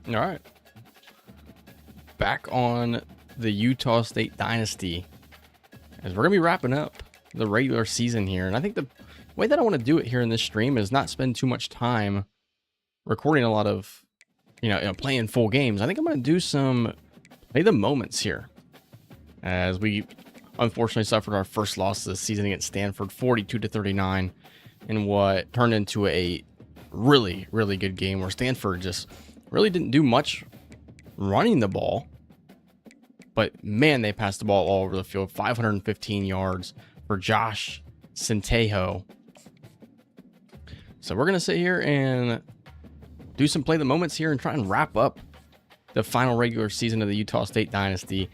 All right. Back on the Utah State Dynasty, as we're going to be wrapping up the regular season here. And I think the way that I want to do it here in this stream is not spend too much time recording a lot of, playing full games. I think I'm going to do some play the moments here, as we unfortunately suffered our first loss of the season against Stanford, 42-39, in what turned into a really, really good game where Stanford just really didn't do much running the ball. But man, they passed the ball all over the field. 515 yards for Josh Centejo. So we're going to sit here and do some play the moments here and try and wrap up the final regular season of the Utah State Dynasty,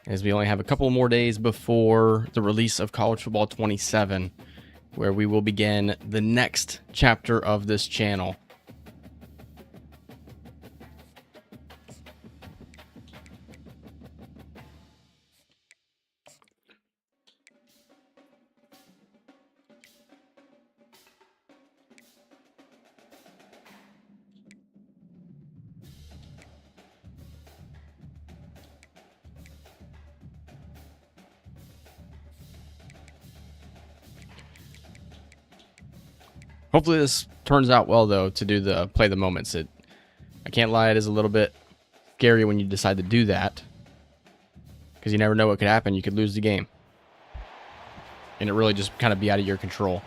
as we only have a couple more days before the release of College Football 27, where we will begin the next chapter of this channel. Hopefully this turns out well, though, to do the play the moments. I can't lie, it is a little bit scary when you decide to do that, because you never know what could happen. You could lose the game, and it really just kind of be out of your control.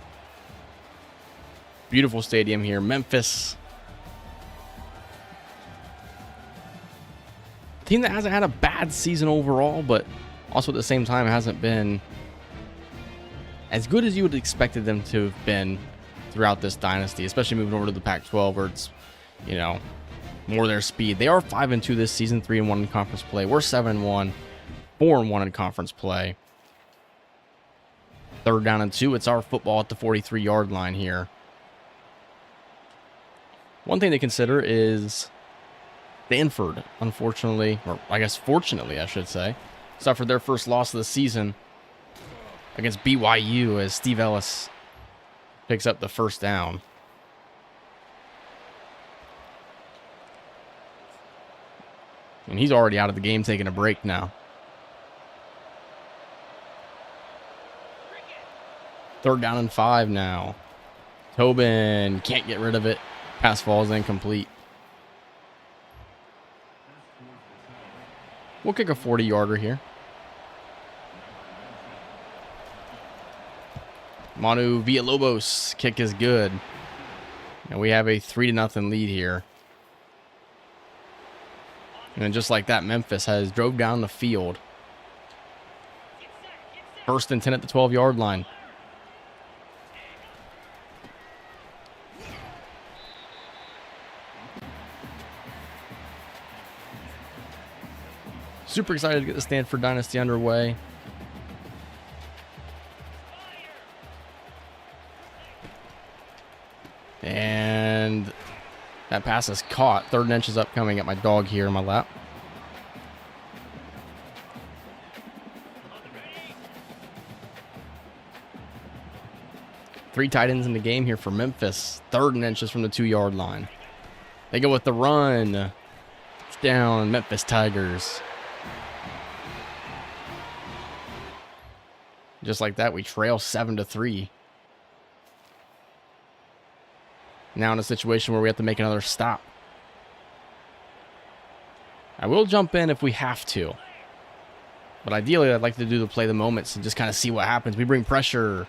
Beautiful stadium here, Memphis. Team that hasn't had a bad season overall, but also at the same time hasn't been as good as you would have expected them to have been throughout this dynasty, especially moving over to the Pac-12, where it's, more their speed. They are 5-2 this season, 3-1 in conference play. We're 7-1, 4-1 in conference play. 3rd down and 2. It's our football at the 43-yard line here. One thing to consider is Stanford, unfortunately, or I guess fortunately, I should say, suffered their first loss of the season against BYU, as Steve Ellis picks up the first down. And he's already out of the game, taking a break now. 3rd down and 5 now. Tobin can't get rid of it. Pass falls incomplete. We'll kick a 40-yarder here. Manu Villalobos kick is good. And we have a 3-0 lead here. And just like that, Memphis has drove down the field. 1st and 10 at the 12-yard line. Super excited to get the Stanford Dynasty underway. And that pass is caught. 3rd and inches upcoming. Got my dog here in my lap. Three tight ends in the game here for Memphis. 3rd and inches from the 2-yard line. They go with the run. Down, Memphis Tigers. Just like that, we trail 7-3. Now in a situation where we have to make another stop. I will jump in if we have to. But ideally, I'd like to do the play the moments and just kind of see what happens. We bring pressure.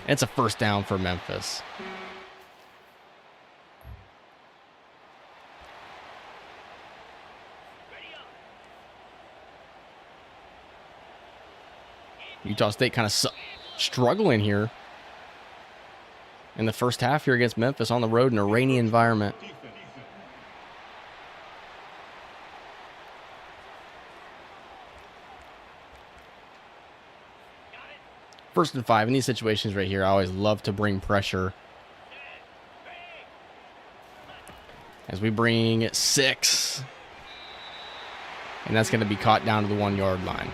And it's a 1st down for Memphis. Utah State kind of struggling here in the first half here against Memphis on the road in a rainy environment. First and 5 in these situations right here, I always love to bring pressure. As we bring 6. And that's going to be caught down to the 1-yard line.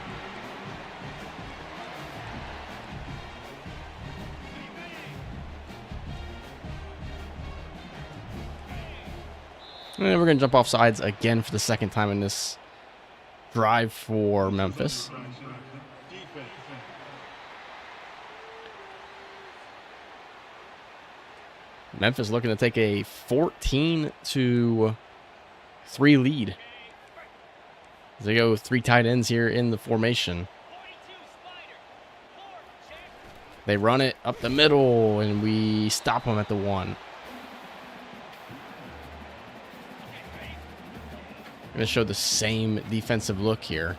And we're going to jump off sides again for the second time in this drive for Memphis. Memphis looking to take a 14-3 lead. As they go 3 tight ends here in the formation. They run it up the middle, and we stop them at the 1. Going to show the same defensive look here.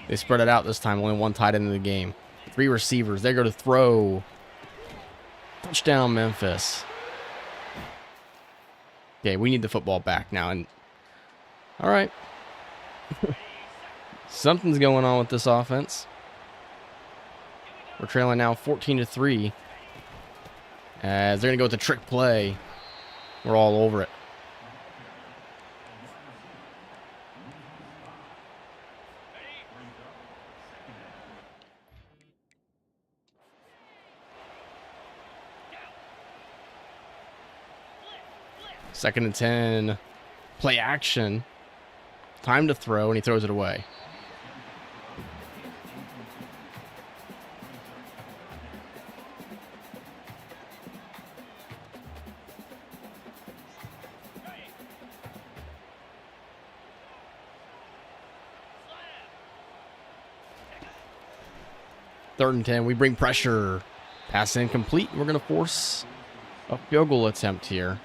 They spread it out this time, only 1 tight end in the game. 3 receivers. They go to throw. Touchdown, Memphis. Okay, we need the football back now. And all right. Something's going on with this offense. We're trailing now 14-3. As they're going to go with the trick play. We're all over it. Second and 10. Play action. Time to throw, and he throws it away. Third and 10. We bring pressure. Pass incomplete. We're going to force a field goal attempt here.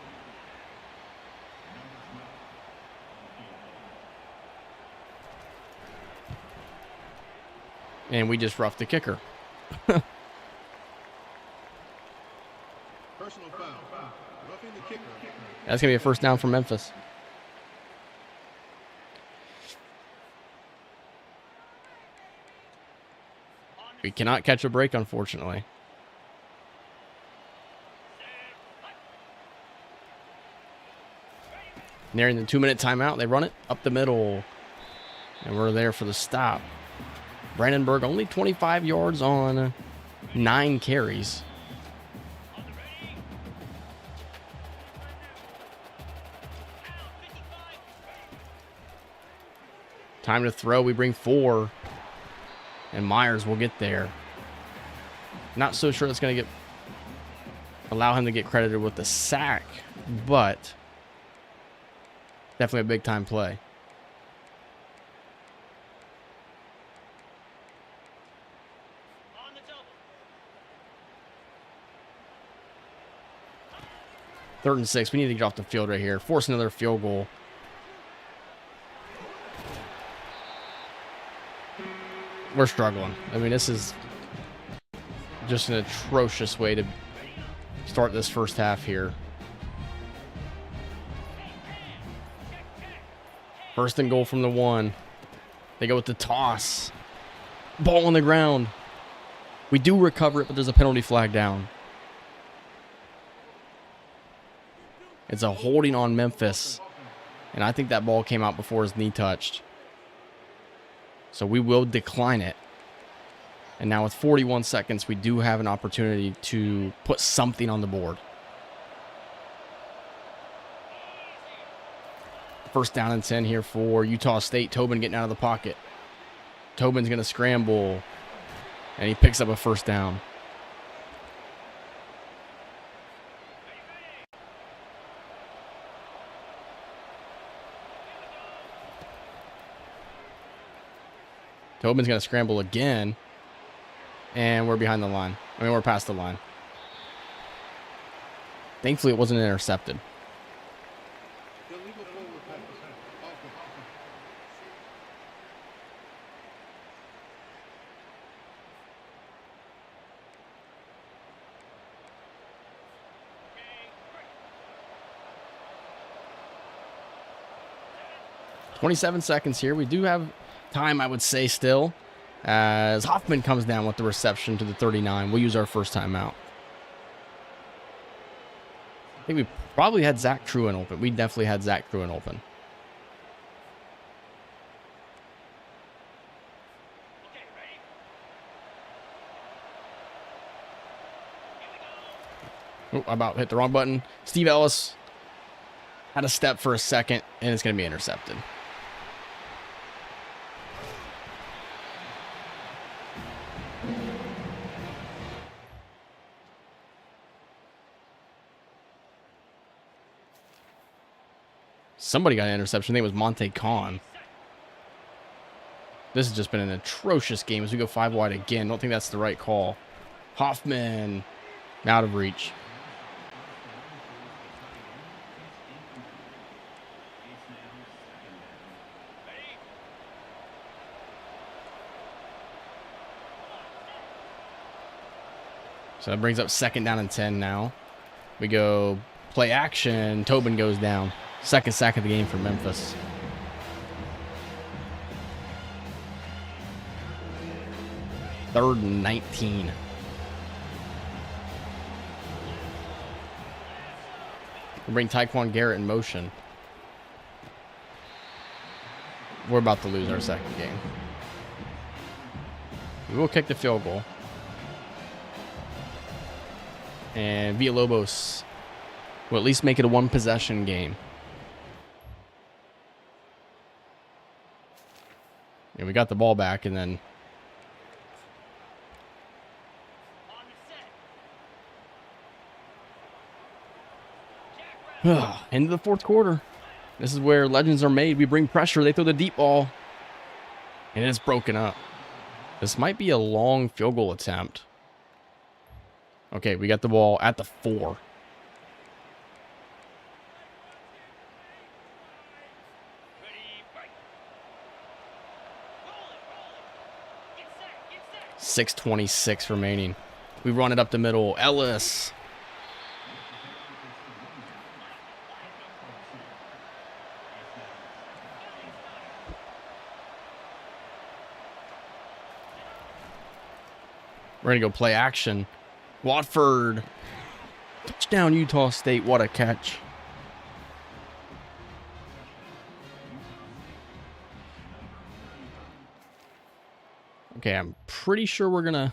And we just roughed the kicker. Personal foul. Roughing the kicker. That's going to be a first down for Memphis. We cannot catch a break, unfortunately. Nearing the 2-minute timeout, they run it up the middle. And we're there for the stop. Brandenburg only 25 yards on 9 carries. Time to throw. We bring 4. And Myers will get there. Not so sure that's going to allow him to get credited with the sack, but definitely a big time play. Third and 6. We need to get off the field right here. Force another field goal. We're struggling. I mean, this is just an atrocious way to start this first half here. First and goal from the 1. They go with the toss. Ball on the ground. We do recover it, but there's a penalty flag down. It's a holding on Memphis. And I think that ball came out before his knee touched. So we will decline it. And now with 41 seconds, we do have an opportunity to put something on the board. First down and 10 here for Utah State. Tobin getting out of the pocket. Tobin's going to scramble. And he picks up a first down. Tobin's going to scramble again. And we're behind the line. I mean, we're past the line. Thankfully, it wasn't intercepted. .27 seconds here. We do have time, I would say, still. As Hoffman comes down with the reception to the 39. We'll use our first timeout. I think we probably had Zach Truin open. We definitely had Zach Truin open. Oh, I about hit the wrong button. Steve Ellis Had a step for a second, and it's going to be intercepted. Somebody got an interception. I think it was Monte Khan. This has just been an atrocious game as we go 5 wide again. Don't think that's the right call. Hoffman out of reach. So that brings up 2nd down and 10 now. We go play action. Tobin goes down. 2nd sack of the game for Memphis. Third and 19. We'll bring Tyquan Garrett in motion. We're about to lose our 2nd game. We will kick the field goal. And Villalobos will at least make it a 1-possession game. And we got the ball back, and then into the 4th quarter. This is where legends are made. We bring pressure. They throw the deep ball, and it's broken up. This might be a long field goal attempt. Okay, we got the ball at the 4. .626 remaining. We run it up the middle. Ellis. We're going to go play action. Watford. Touchdown, Utah State. What a catch. Okay, I'm pretty sure we're going to...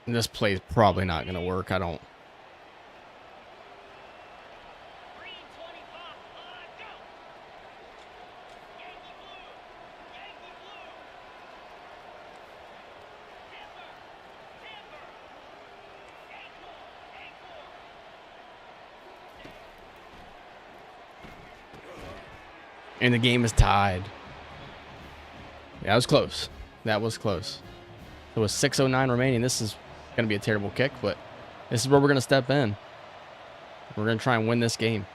This play is probably not going to work. I don't... And the game is tied. Yeah, that was close. That was close. There was 6:09 remaining. This is going to be a terrible kick, but this is where we're going to step in. We're going to try and win this game.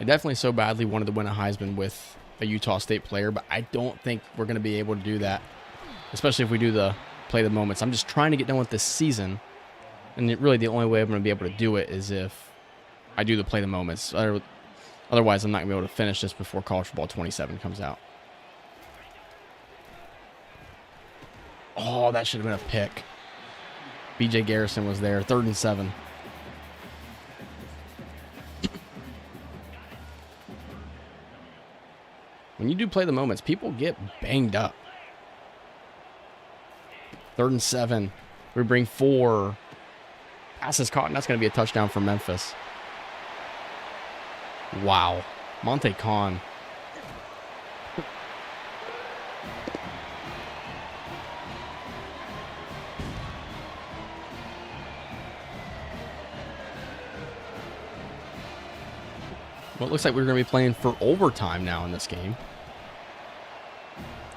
I definitely so badly wanted to win a Heisman with a Utah State player, but I don't think we're going to be able to do that, especially if we do the play the moments. I'm just trying to get done with this season, and really the only way I'm going to be able to do it is if I do the play the moments. Otherwise, I'm not going to be able to finish this before College Football 27 comes out. Oh, that should have been a pick. BJ Garrison was there. 3rd and 7. When you do play the moments, people get banged up. 3rd and 7. We bring 4. Pass is caught, and that's going to be a touchdown for Memphis. Wow. Monte Khan. Well, it looks like we're going to be playing for overtime now in this game.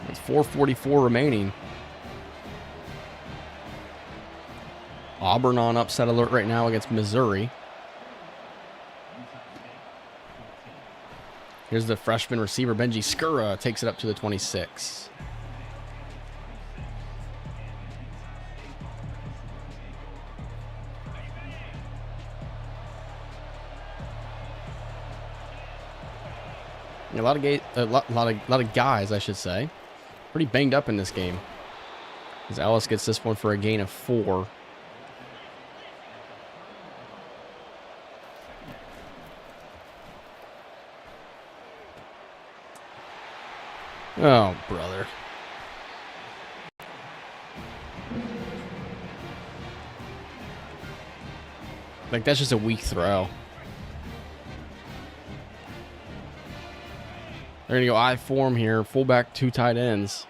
It's 4:44 remaining. Auburn on upset alert right now against Missouri. Here's the freshman receiver, Benji Skura, takes it up to the 26. A lot of guys, I should say, pretty banged up in this game. As Ellis gets this one for a gain of 4. Oh, brother. Like, that's just a weak throw. They're going to go I form here. Fullback, 2 tight ends.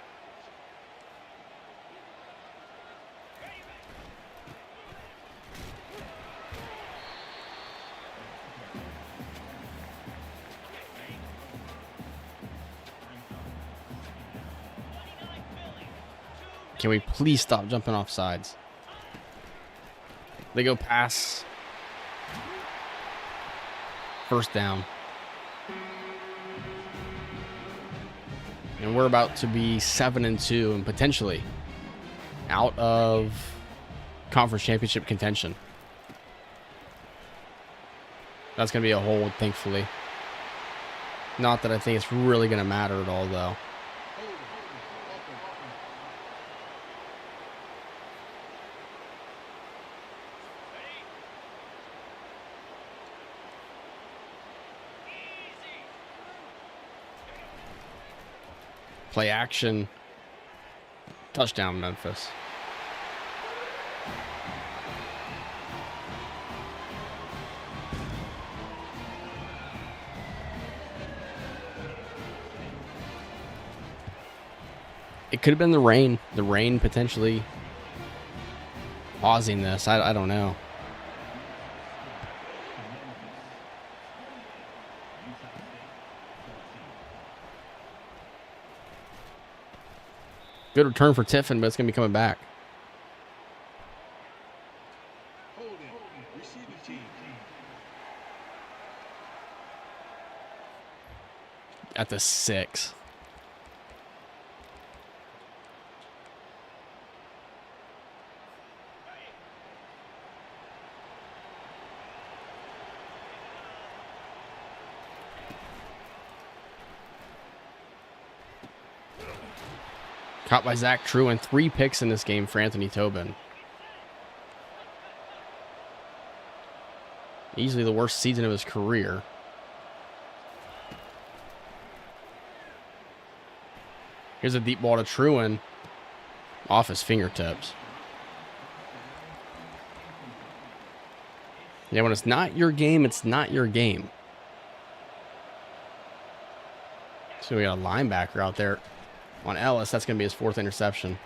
Can we please stop jumping off sides? They go pass. First down. And we're about to be 7-2 and potentially out of conference championship contention. That's going to be a hold, thankfully. Not that I think it's really going to matter at all, though. Play action. Touchdown, Memphis. It could have been the rain. The rain potentially pausing this. I don't know. Good return for Tiffin, but it's going to be coming back. At the 6. Caught by Zach Truin. 3 picks in this game for Anthony Tobin. Easily the worst season of his career. Here's a deep ball to Truin. Off his fingertips. Yeah, when it's not your game, it's not your game. So we got a linebacker out there on Ellis. That's going to be his 4th interception.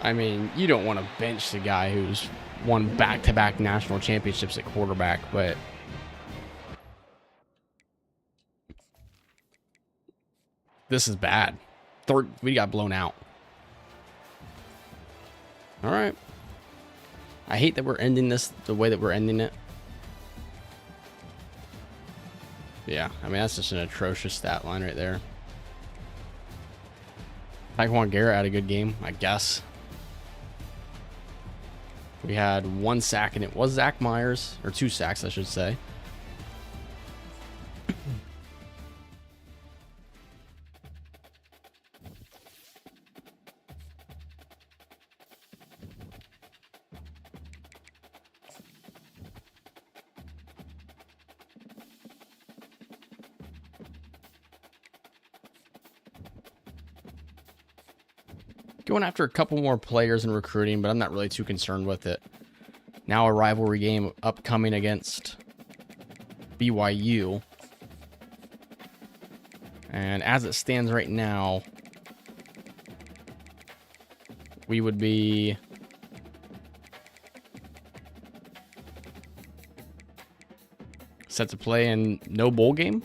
I mean, you don't want to bench the guy who's won back-to-back national championships at quarterback, but this is bad. We got blown out. All right. I hate that we're ending this the way that we're ending it. Yeah, I mean, that's just an atrocious stat line right there. Taekwon Garrett had a good game, I guess. We had 1 sack, and it was Zach Myers, or 2 sacks, I should say. Going after a couple more players in recruiting, but I'm not really too concerned with it. Now a rivalry game upcoming against BYU. And as it stands right now, we would be set to play in no bowl game.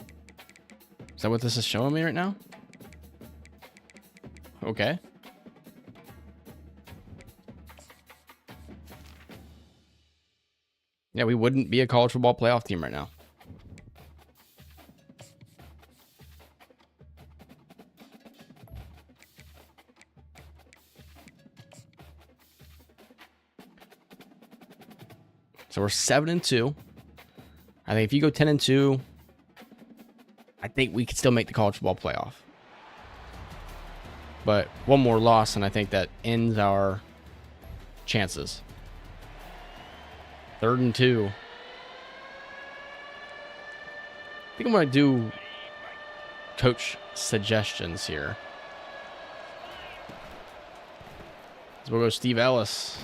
Is that what this is showing me right now? Okay. Yeah, we wouldn't be a college football playoff team right now. So we're 7-2. I think if you go 10-2, I think we could still make the college football playoff. But one more loss, and I think that ends our chances. 3rd and 2. think I'm going to do coach suggestions here. So we'll go Steve Ellis.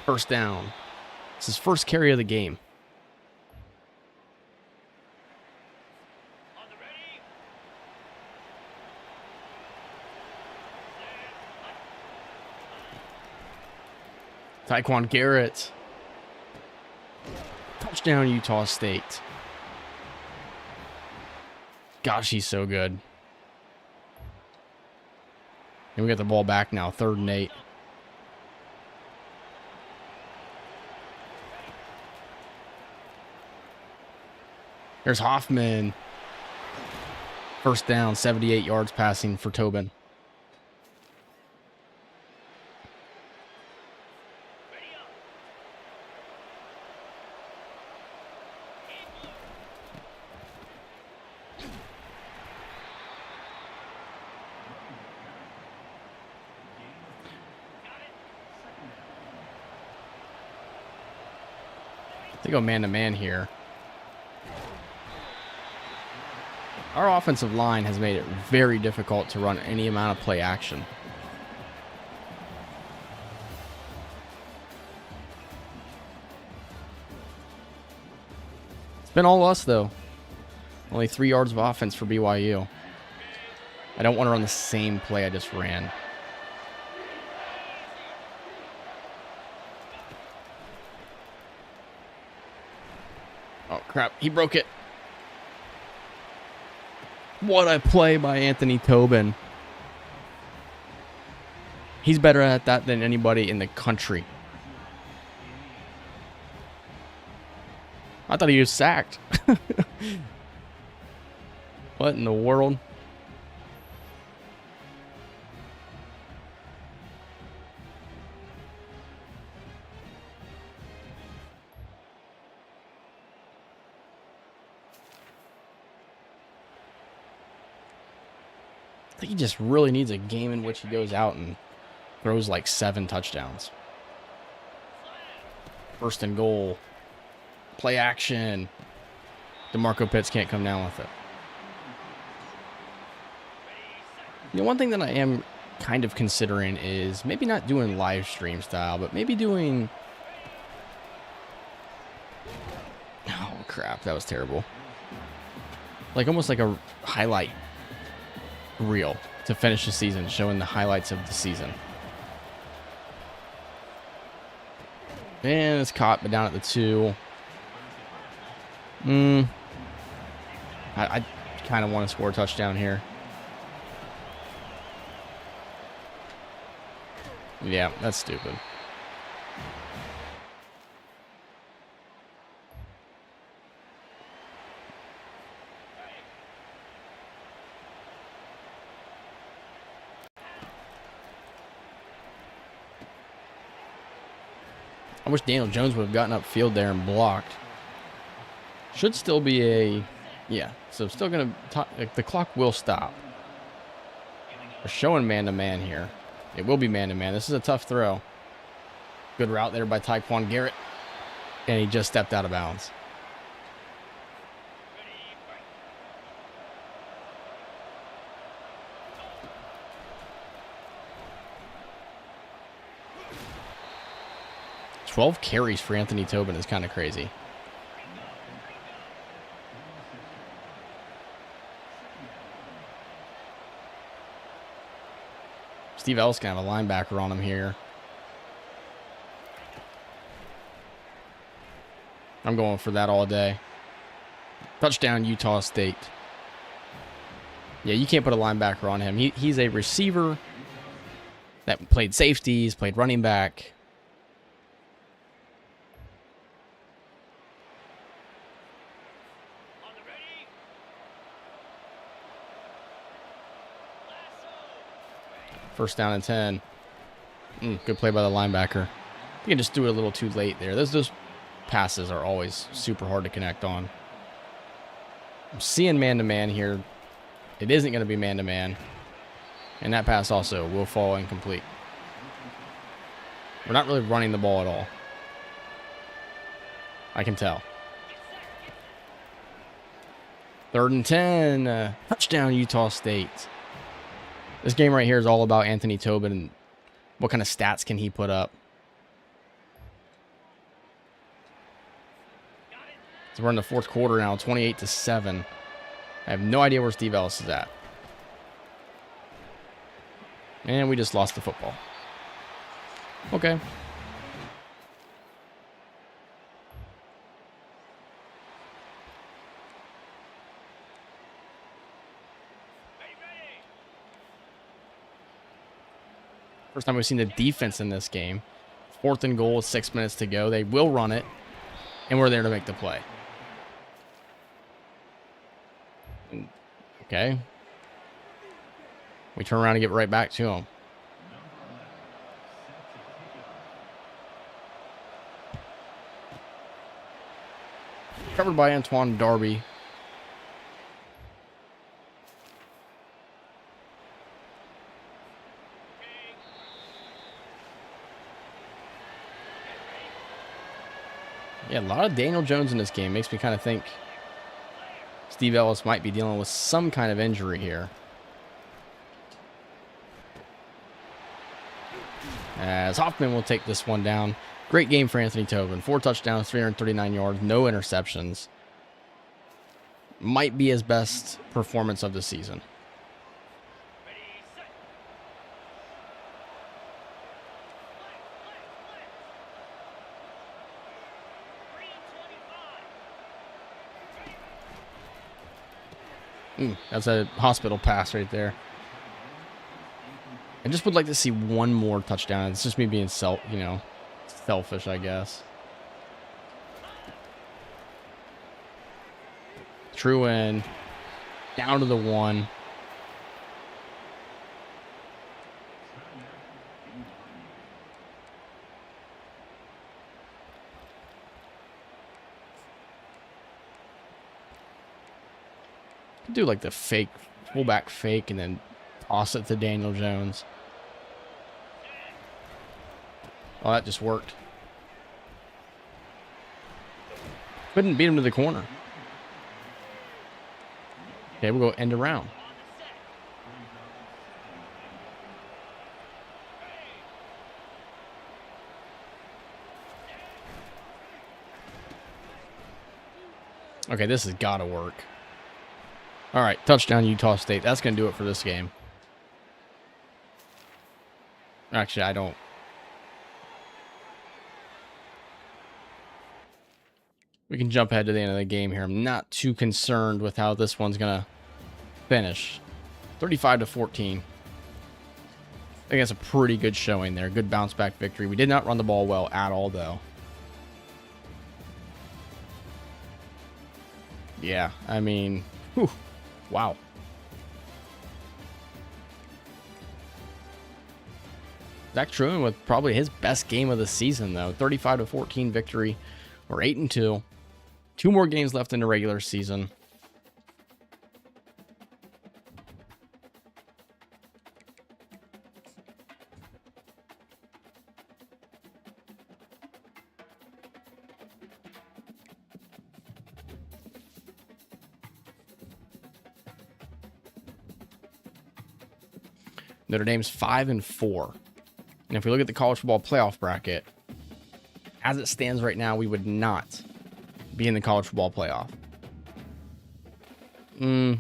First down. It's his first carry of the game. Tyquan Garrett. Touchdown, Utah State. Gosh, he's so good. And we got the ball back now, 3rd and 8. There's Hoffman. First down, 78 yards passing for Tobin. They go man-to-man here. Our offensive line has made it very difficult to run any amount of play action. It's been all us, though. Only 3 yards of offense for BYU. I don't want to run the same play I just ran. Oh, crap. He broke it. What a play by Anthony Tobin. He's better at that than anybody in the country. I thought he was sacked. What in the world? I think he just really needs a game in which he goes out and throws like 7 touchdowns. 1st and goal. Play action. DeMarco Pitts can't come down with it. You know, one thing that I am kind of considering is maybe not doing live stream style, but maybe doing... Oh, crap. That was terrible. Like almost like a highlight reel to finish the season, showing the highlights of the season. And it's caught, but down at the 2. I kind of want to score a touchdown here. Yeah, that's stupid. I wish Daniel Jones would have gotten upfield there and blocked. Should still be a... Yeah, so still going to... The clock will stop. We're showing man-to-man here. It will be man-to-man. This is a tough throw. Good route there by Tyquan Garrett. And he just stepped out of bounds. "12 carries for Anthony Tobin is kind of crazy. Steve Ellis can have a linebacker on him here. I'm going for that all day. Touchdown, Utah State. Yeah, you can't put a linebacker on him. He's a receiver that played safeties, played running back. First down and 10. Good play by the linebacker. I think I just threw it a little too late there. Those passes are always super hard to connect on. I'm seeing man-to-man here. It isn't going to be man-to-man. And that pass also will fall incomplete. We're not really running the ball at all. I can tell. 3rd and 10. Touchdown, Utah State. This game right here is all about Anthony Tobin and what kind of stats can he put up. So we're in the 4th quarter now, 28-7. I have no idea where Steve Ellis is at. And we just lost the football. Okay. First time we've seen the defense in this game. 4th and goal with 6 minutes to go. They will run it, and we're there to make the play. Okay. We turn around and get right back to them. Covered by Antoine Darby. Yeah, a lot of Daniel Jones in this game. Makes me kind of think Steve Ellis might be dealing with some kind of injury here. As Hoffman will take this one down. Great game for Anthony Tobin. 4 touchdowns, 339 yards, no interceptions. Might be his best performance of the season. That's a hospital pass right there. I just would like to see one more touchdown. It's just me being selfish, I guess. Truin down to the 1. Do like the fake fullback fake and then toss it to Daniel Jones. Oh, that just worked. Couldn't beat him to the corner. Okay, we'll go end around. Okay, this has got to work. All right, touchdown Utah State. That's going to do it for this game. Actually, I don't. We can jump ahead to the end of the game here. I'm not too concerned with how this one's going to finish. 35-14. I think that's a pretty good showing there. Good bounce back victory. We did not run the ball well at all, though. Yeah, I mean, whew. Wow. Zach Truin with probably his best game of the season, though. 35-14 victory. We're 8-2. 2 more games left in the regular season. Notre Dame's 5-4. And if we look at the college football playoff bracket, as it stands right now, we would not be in the college football playoff.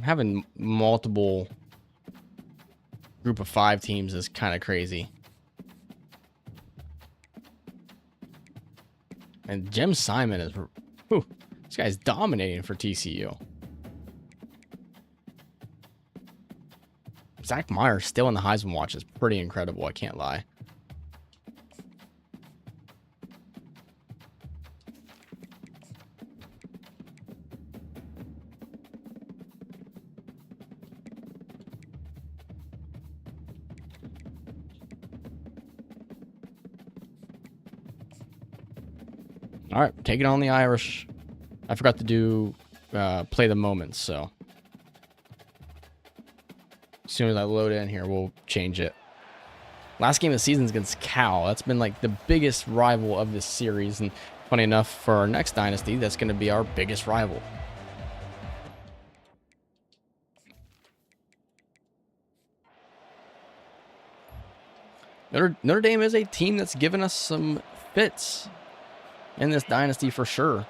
Having multiple group of 5 teams is kind of crazy. And Jim Simon is, this guy's dominating for TCU. Zach Myers still in the Heisman watch is pretty incredible. I can't lie. All right, taking on the Irish. I forgot to do play the moments, so as soon as I load in here, we'll change it. Last game of the season is against Cal. That's been like the biggest rival of this series, and funny enough, for our next dynasty, that's going to be our biggest rival. Notre Dame is a team that's given us some fits in this dynasty for sure.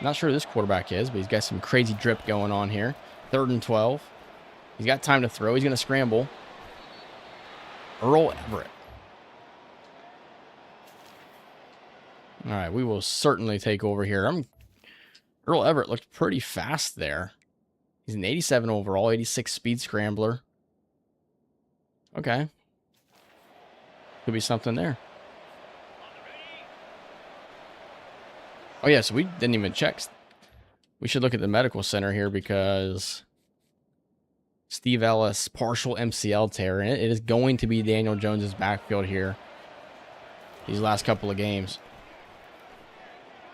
Not sure who this quarterback is, but he's got some crazy drip going on here. 3rd and 12. He's got time to throw. He's going to scramble. Earl Everett. All right, we will certainly take over here. Earl Everett looked pretty fast there. He's an 87 overall, 86 speed scrambler. Okay. Could be something there. Oh, yeah, so we didn't even check. We should look at the medical center here because Steve Ellis, partial MCL tear, and it is going to be Daniel Jones's backfield here these last couple of games.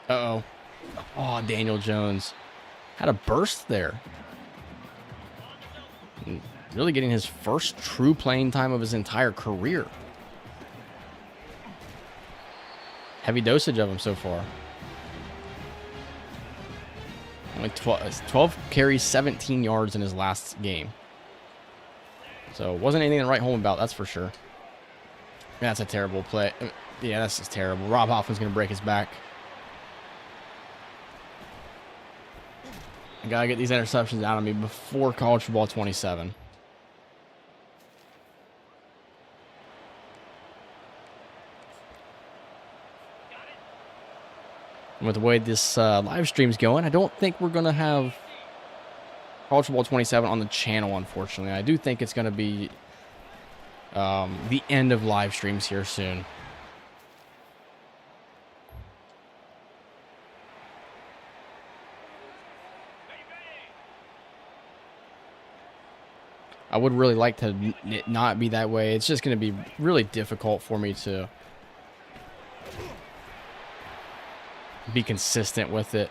Uh-oh. Oh, Daniel Jones had a burst there. Really getting his first true playing time of his entire career. Heavy dosage of him so far. Only 12 carries, 17 yards in his last game. So wasn't anything to write home about, that's for sure. That's a terrible play. Yeah, that's just terrible. Rob Hoffman's going to break his back. I got to get these interceptions out of me before college football 27. And with the way this live stream's going, I don't think we're going to have college football 27 on the channel, unfortunately. I do think it's going to be the end of live streams here soon. I would really like to it not be that way. It's just going to be really difficult for me to be consistent with it.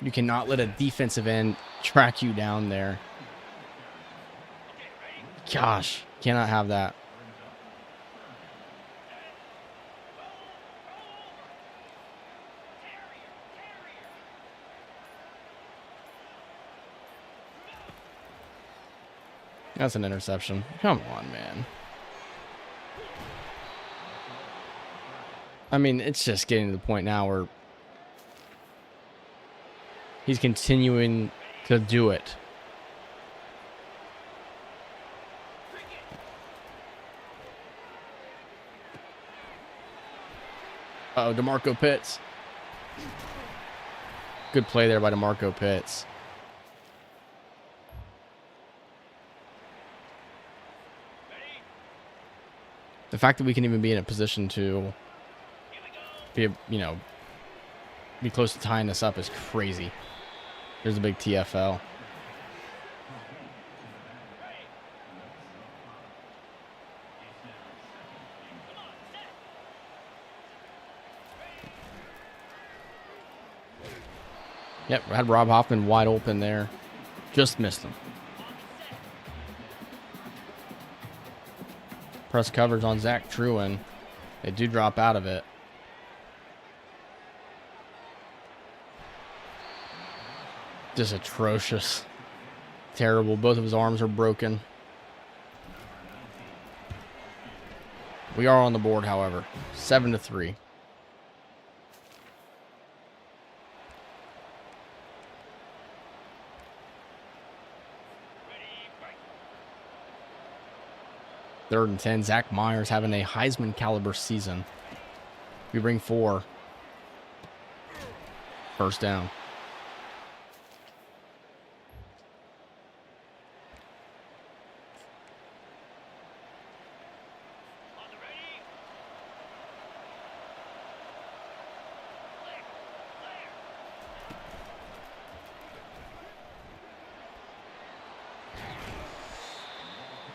You cannot let a defensive end track you down there. Gosh, cannot have that. That's an interception. Come on, man. I mean, it's just getting to the point now where he's continuing to do it. Uh-oh, DeMarco Pitts. Good play there by DeMarco Pitts. The fact that we can even be in a position to be, be close to tying this up is crazy. There's a big TFL. Yep, had Rob Hoffman wide open there. Just missed him. Press coverage on Zach Truin. They do drop out of it. Just atrocious. Terrible. Both of his arms are broken. We are on the board, however. 7-3. Third and 10. Zach Myers having a Heisman caliber season. We bring 4. First down.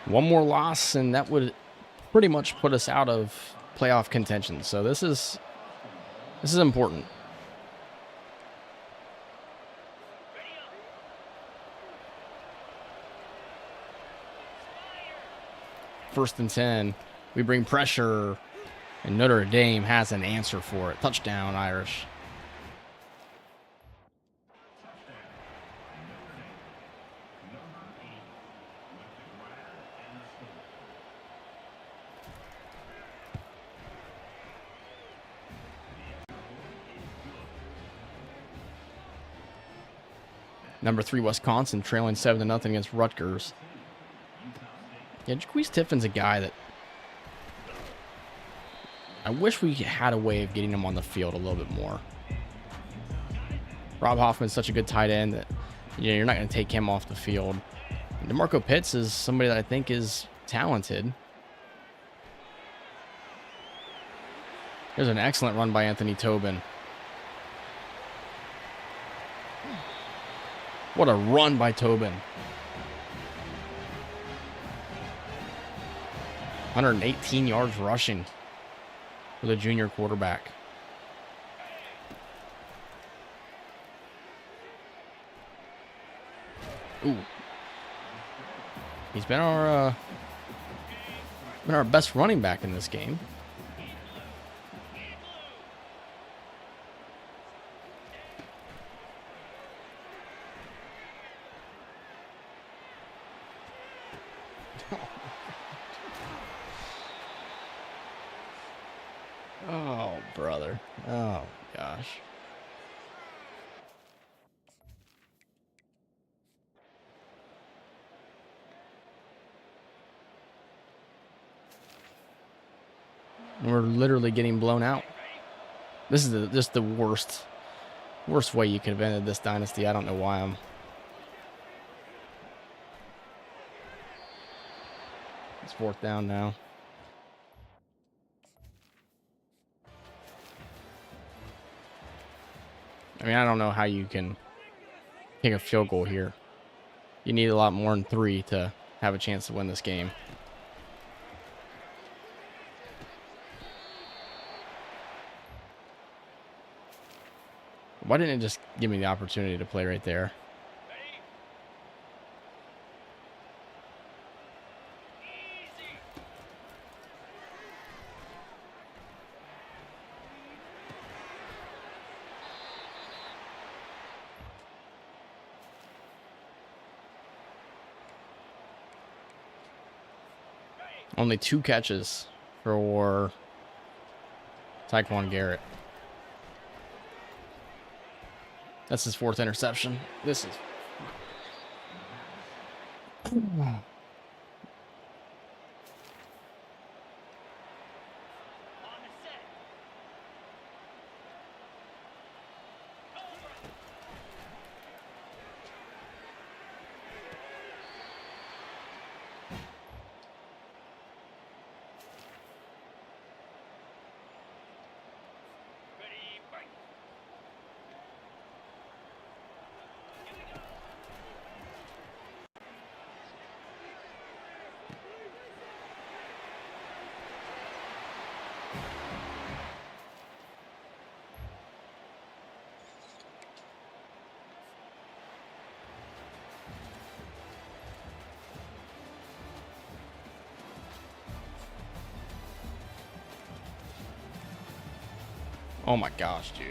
One more loss, and that would pretty much put us out of playoff contention. So this is important. First and 10. We bring pressure. And Notre Dame has an answer for it. Touchdown, Irish. Number 3, Wisconsin, trailing 7-0 against Rutgers. Yeah, Jaquise Tiffin's a guy that I wish we had a way of getting him on the field a little bit more. Rob Hoffman's such a good tight end that you're not going to take him off the field. And DeMarco Pitts is somebody that I think is talented. There's an excellent run by Anthony Tobin. What a run by Tobin. 118 yards rushing for the junior quarterback. Ooh. He's been our best running back in this game. Oh, brother. Oh, gosh. We're literally getting blown out. This is just the worst way you could have ended this dynasty. I don't know why I'm... It's 4th down now. I mean, I don't know how you can kick a field goal here. You need a lot more than 3 to have a chance to win this game. Why didn't it just give me the opportunity to play right there? Only 2 catches for Tyquan Garrett. That's his 4th interception. This is... Oh my gosh, dude.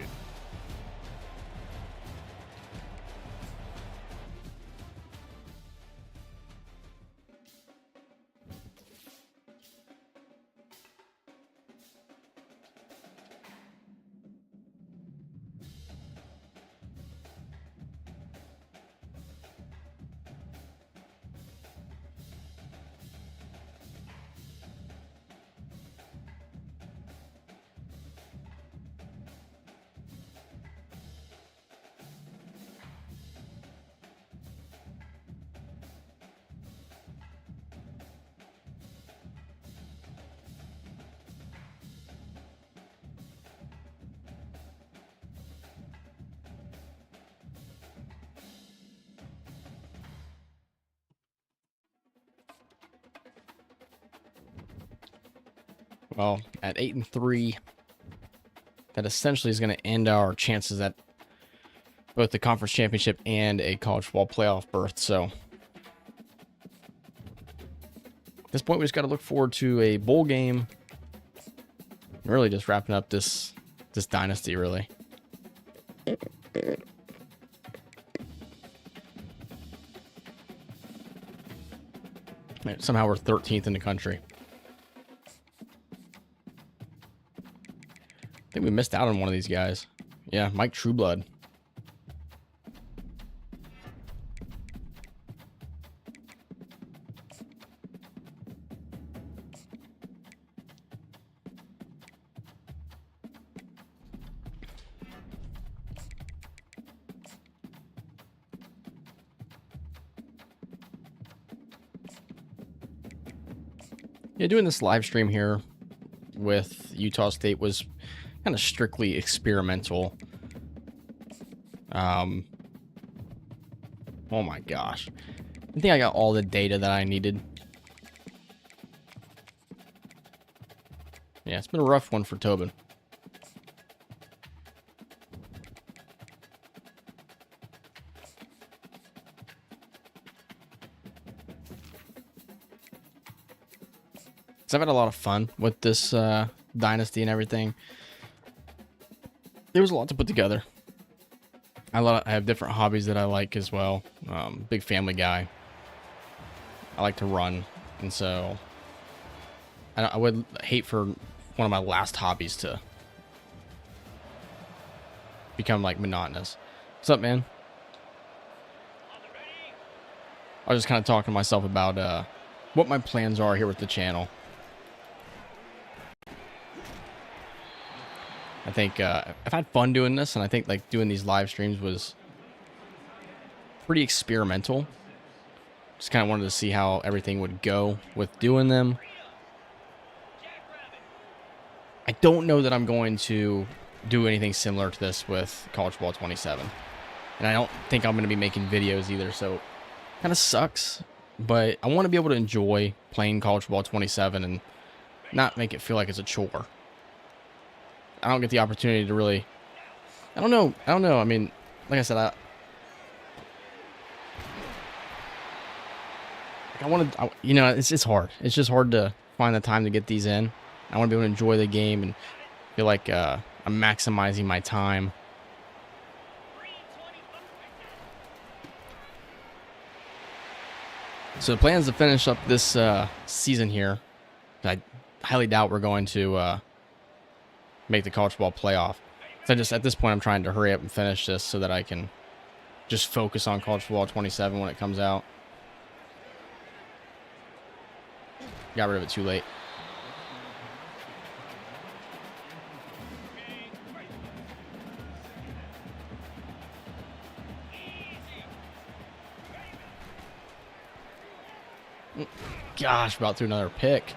Well, at 8-3, that essentially is going to end our chances at both the conference championship and a college football playoff berth. So at this point, we just got to look forward to a bowl game Really just wrapping up this dynasty, really. Somehow we're 13th in the country. I think we missed out on one of these guys. Yeah, Mike Trueblood. Yeah, doing this live stream here with Utah State was kind of strictly experimental. Oh my gosh. I think I got all the data that I needed. Yeah, it's been a rough one for Tobin. I've had a lot of fun with this dynasty and everything. There was a lot to put together. I have different hobbies that I like as well. Big family guy. I like to run, and so I would hate for one of my last hobbies to become like monotonous. What's up, man? I was just kind of talking to myself about what my plans are here with the channel. I think I've had fun doing this, and I think like doing these live streams was pretty experimental. Just kind of wanted to see how everything would go with doing them. I don't know that I'm going to do anything similar to this with College Football 27. And I don't think I'm going to be making videos either, so kind of sucks. But I want to be able to enjoy playing College Football 27 and not make it feel like it's a chore. I don't get the opportunity to really... I don't know. I mean, like I said, I want to... You know, it's hard. It's just hard to find the time to get these in. I want to be able to enjoy the game and feel like I'm maximizing my time. So the plan is to finish up this season here. I highly doubt we're going to... make the college football playoff. So just at this point, I'm trying to hurry up and finish this so that I can just focus on college football 27 when it comes out. Got rid of it too late. Gosh, about threw another pick.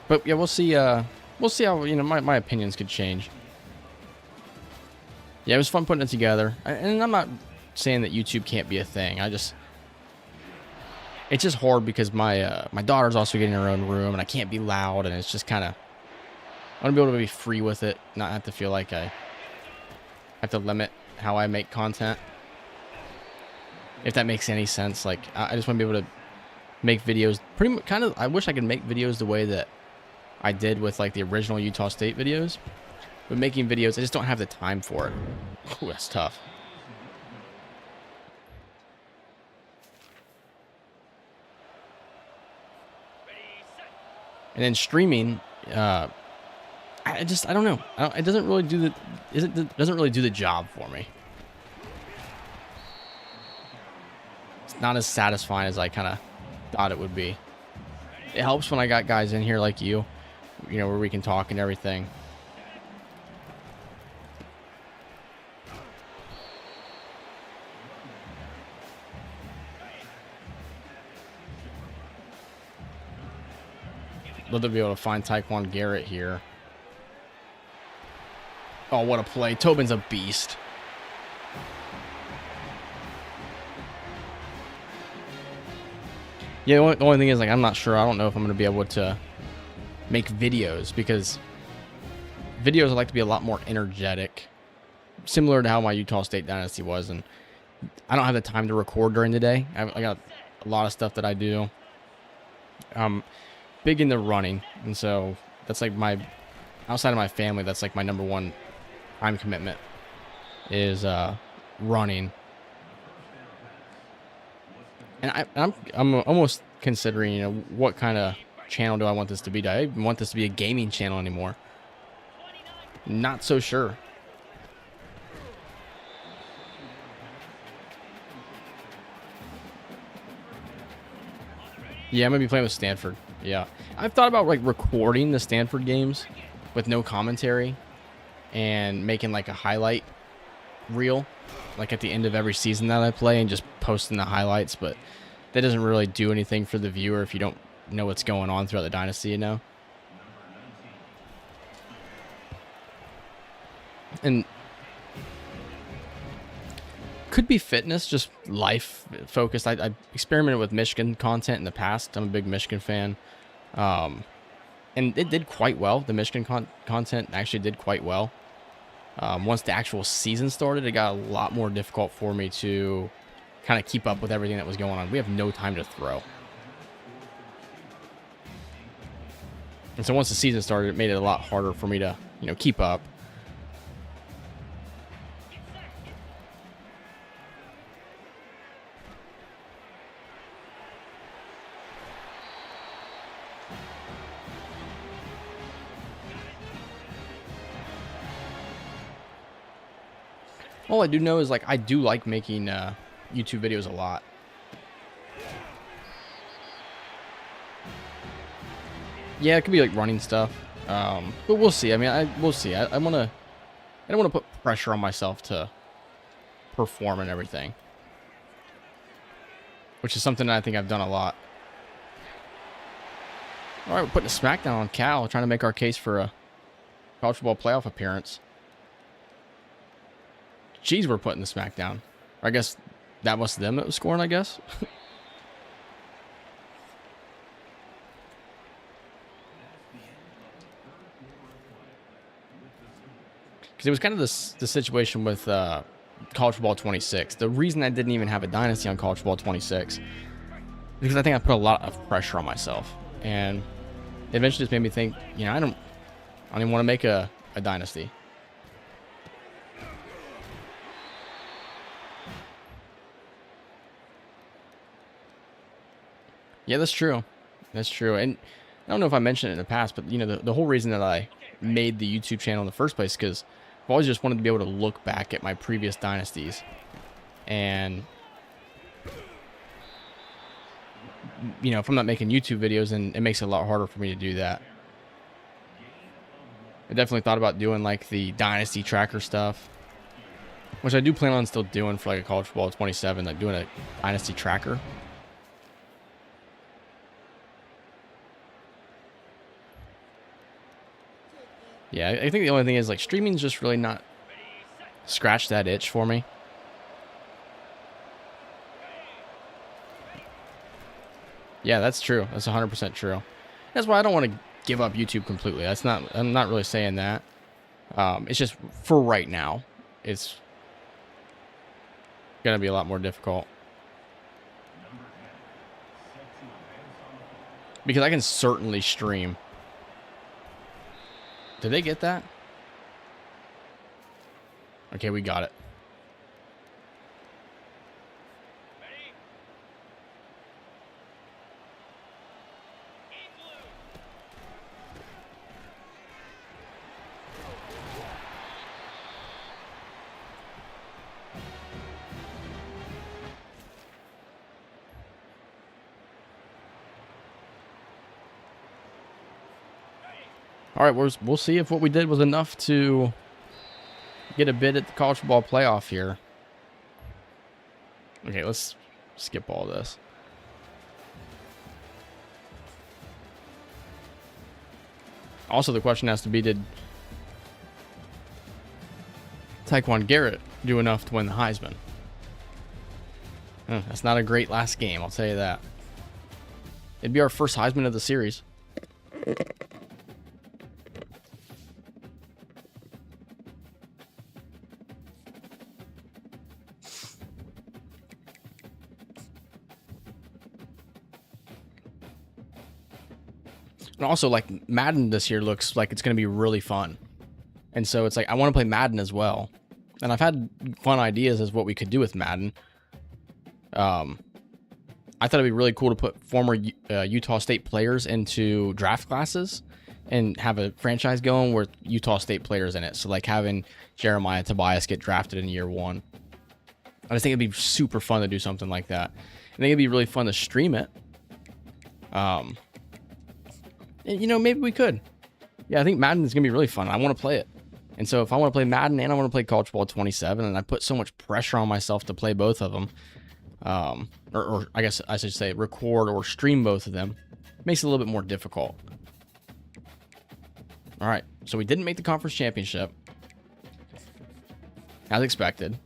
But yeah, we'll see how, you know, my opinions could change. Yeah, it was fun putting it together. And I'm not saying that YouTube can't be a thing. It's just hard because my my daughter's also getting her own room, and I can't be loud, and it's just kind of... I want to be able to be free with it, not have to feel like I have to limit how I make content. If that makes any sense. Like, I just want to be able to make videos pretty much kind of... I wish I could make videos the way that I did with like the original Utah State videos, but making videos, I just don't have the time for it. Ooh, that's tough. And then streaming, I don't know. It doesn't really do doesn't really do the job for me. It's not as satisfying as I kind of thought it would be. It helps when I got guys in here like you know, where we can talk and everything. Love to be able to find Tyquan Garrett here. Oh, what a play. Tobin's a beast. Yeah, the only thing is, like, I'm not sure. I don't know if I'm going to be able to make videos, because videos I like to be a lot more energetic, similar to how my Utah State Dynasty was, and I don't have the time to record during the day. I got a lot of stuff that I do. big into running, and so that's like my outside of my family. That's like my number one time commitment is running. And I'm almost considering, you know, what kind of channel do I want this to be? Do I even want this to be a gaming channel anymore? Not so sure. Yeah, I'm gonna be playing with Stanford. Yeah, I've thought about like recording the Stanford games with no commentary and making like a highlight reel, like at the end of every season that I play, and just posting the highlights. But that doesn't really do anything for the viewer if you don't know what's going on throughout the dynasty, you know. And could be fitness, just life focused. I experimented with Michigan content in the past. I'm a big Michigan fan. And it did quite well. The Michigan content actually did quite well. Once the actual season started, it got a lot more difficult for me to kind of keep up with everything that was going on. We have no time to throw. And so once the season started, it made it a lot harder for me to, you know, keep up. All I do know is, like, I do like making YouTube videos a lot. Yeah, it could be like running stuff, but we'll see. I mean, we'll see. I don't want to put pressure on myself to perform and everything, which is something that I think I've done a lot. All right, we're putting a smackdown on Cal, trying to make our case for a college football playoff appearance. Jeez, we're putting the smackdown. I guess that was them that was scoring, I guess. Because it was kind of the situation with College Football 26. The reason I didn't even have a dynasty on College Football 26 because I think I put a lot of pressure on myself. And it eventually just made me think, you know, I don't even want to make a dynasty. Yeah, that's true. That's true. And I don't know if I mentioned it in the past, but, you know, the whole reason that I made the YouTube channel in the first place, because I've always just wanted to be able to look back at my previous dynasties. And, you know, if I'm not making YouTube videos, then it makes it a lot harder for me to do that. I definitely thought about doing, like, the dynasty tracker stuff, which I do plan on still doing for, like, a College Football 27, like doing a dynasty tracker. Yeah, I think the only thing is, like, streaming's just really not scratched that itch for me. Yeah, that's true. That's 100% true. That's why I don't want to give up YouTube completely. I'm not really saying that. It's just for right now, it's going to be a lot more difficult. Because I can certainly stream. Did they get that? Okay, we got it. All right, we'll see if what we did was enough to get a bid at the college football playoff here. Okay, let's skip all this. Also, the question has to be, did Tyquan Garrett do enough to win the Heisman? That's not a great last game, I'll tell you that. It'd be our first Heisman of the series. And also, like, Madden this year looks like it's going to be really fun. And so it's like, I want to play Madden as well. And I've had fun ideas as what we could do with Madden. I thought it'd be really cool to put former Utah State players into draft classes and have a franchise going with Utah State players in it. So like having Jeremiah Tobias get drafted in year 1. I just think it'd be super fun to do something like that. I think it'd be really fun to stream it. And, you know, maybe we could. Yeah, I think Madden is going to be really fun. I want to play it. And so if I want to play Madden and I want to play College Football 27, and I put so much pressure on myself to play both of them, or I guess I should say record or stream both of them, makes it a little bit more difficult. All right, so we didn't make the conference championship, as expected.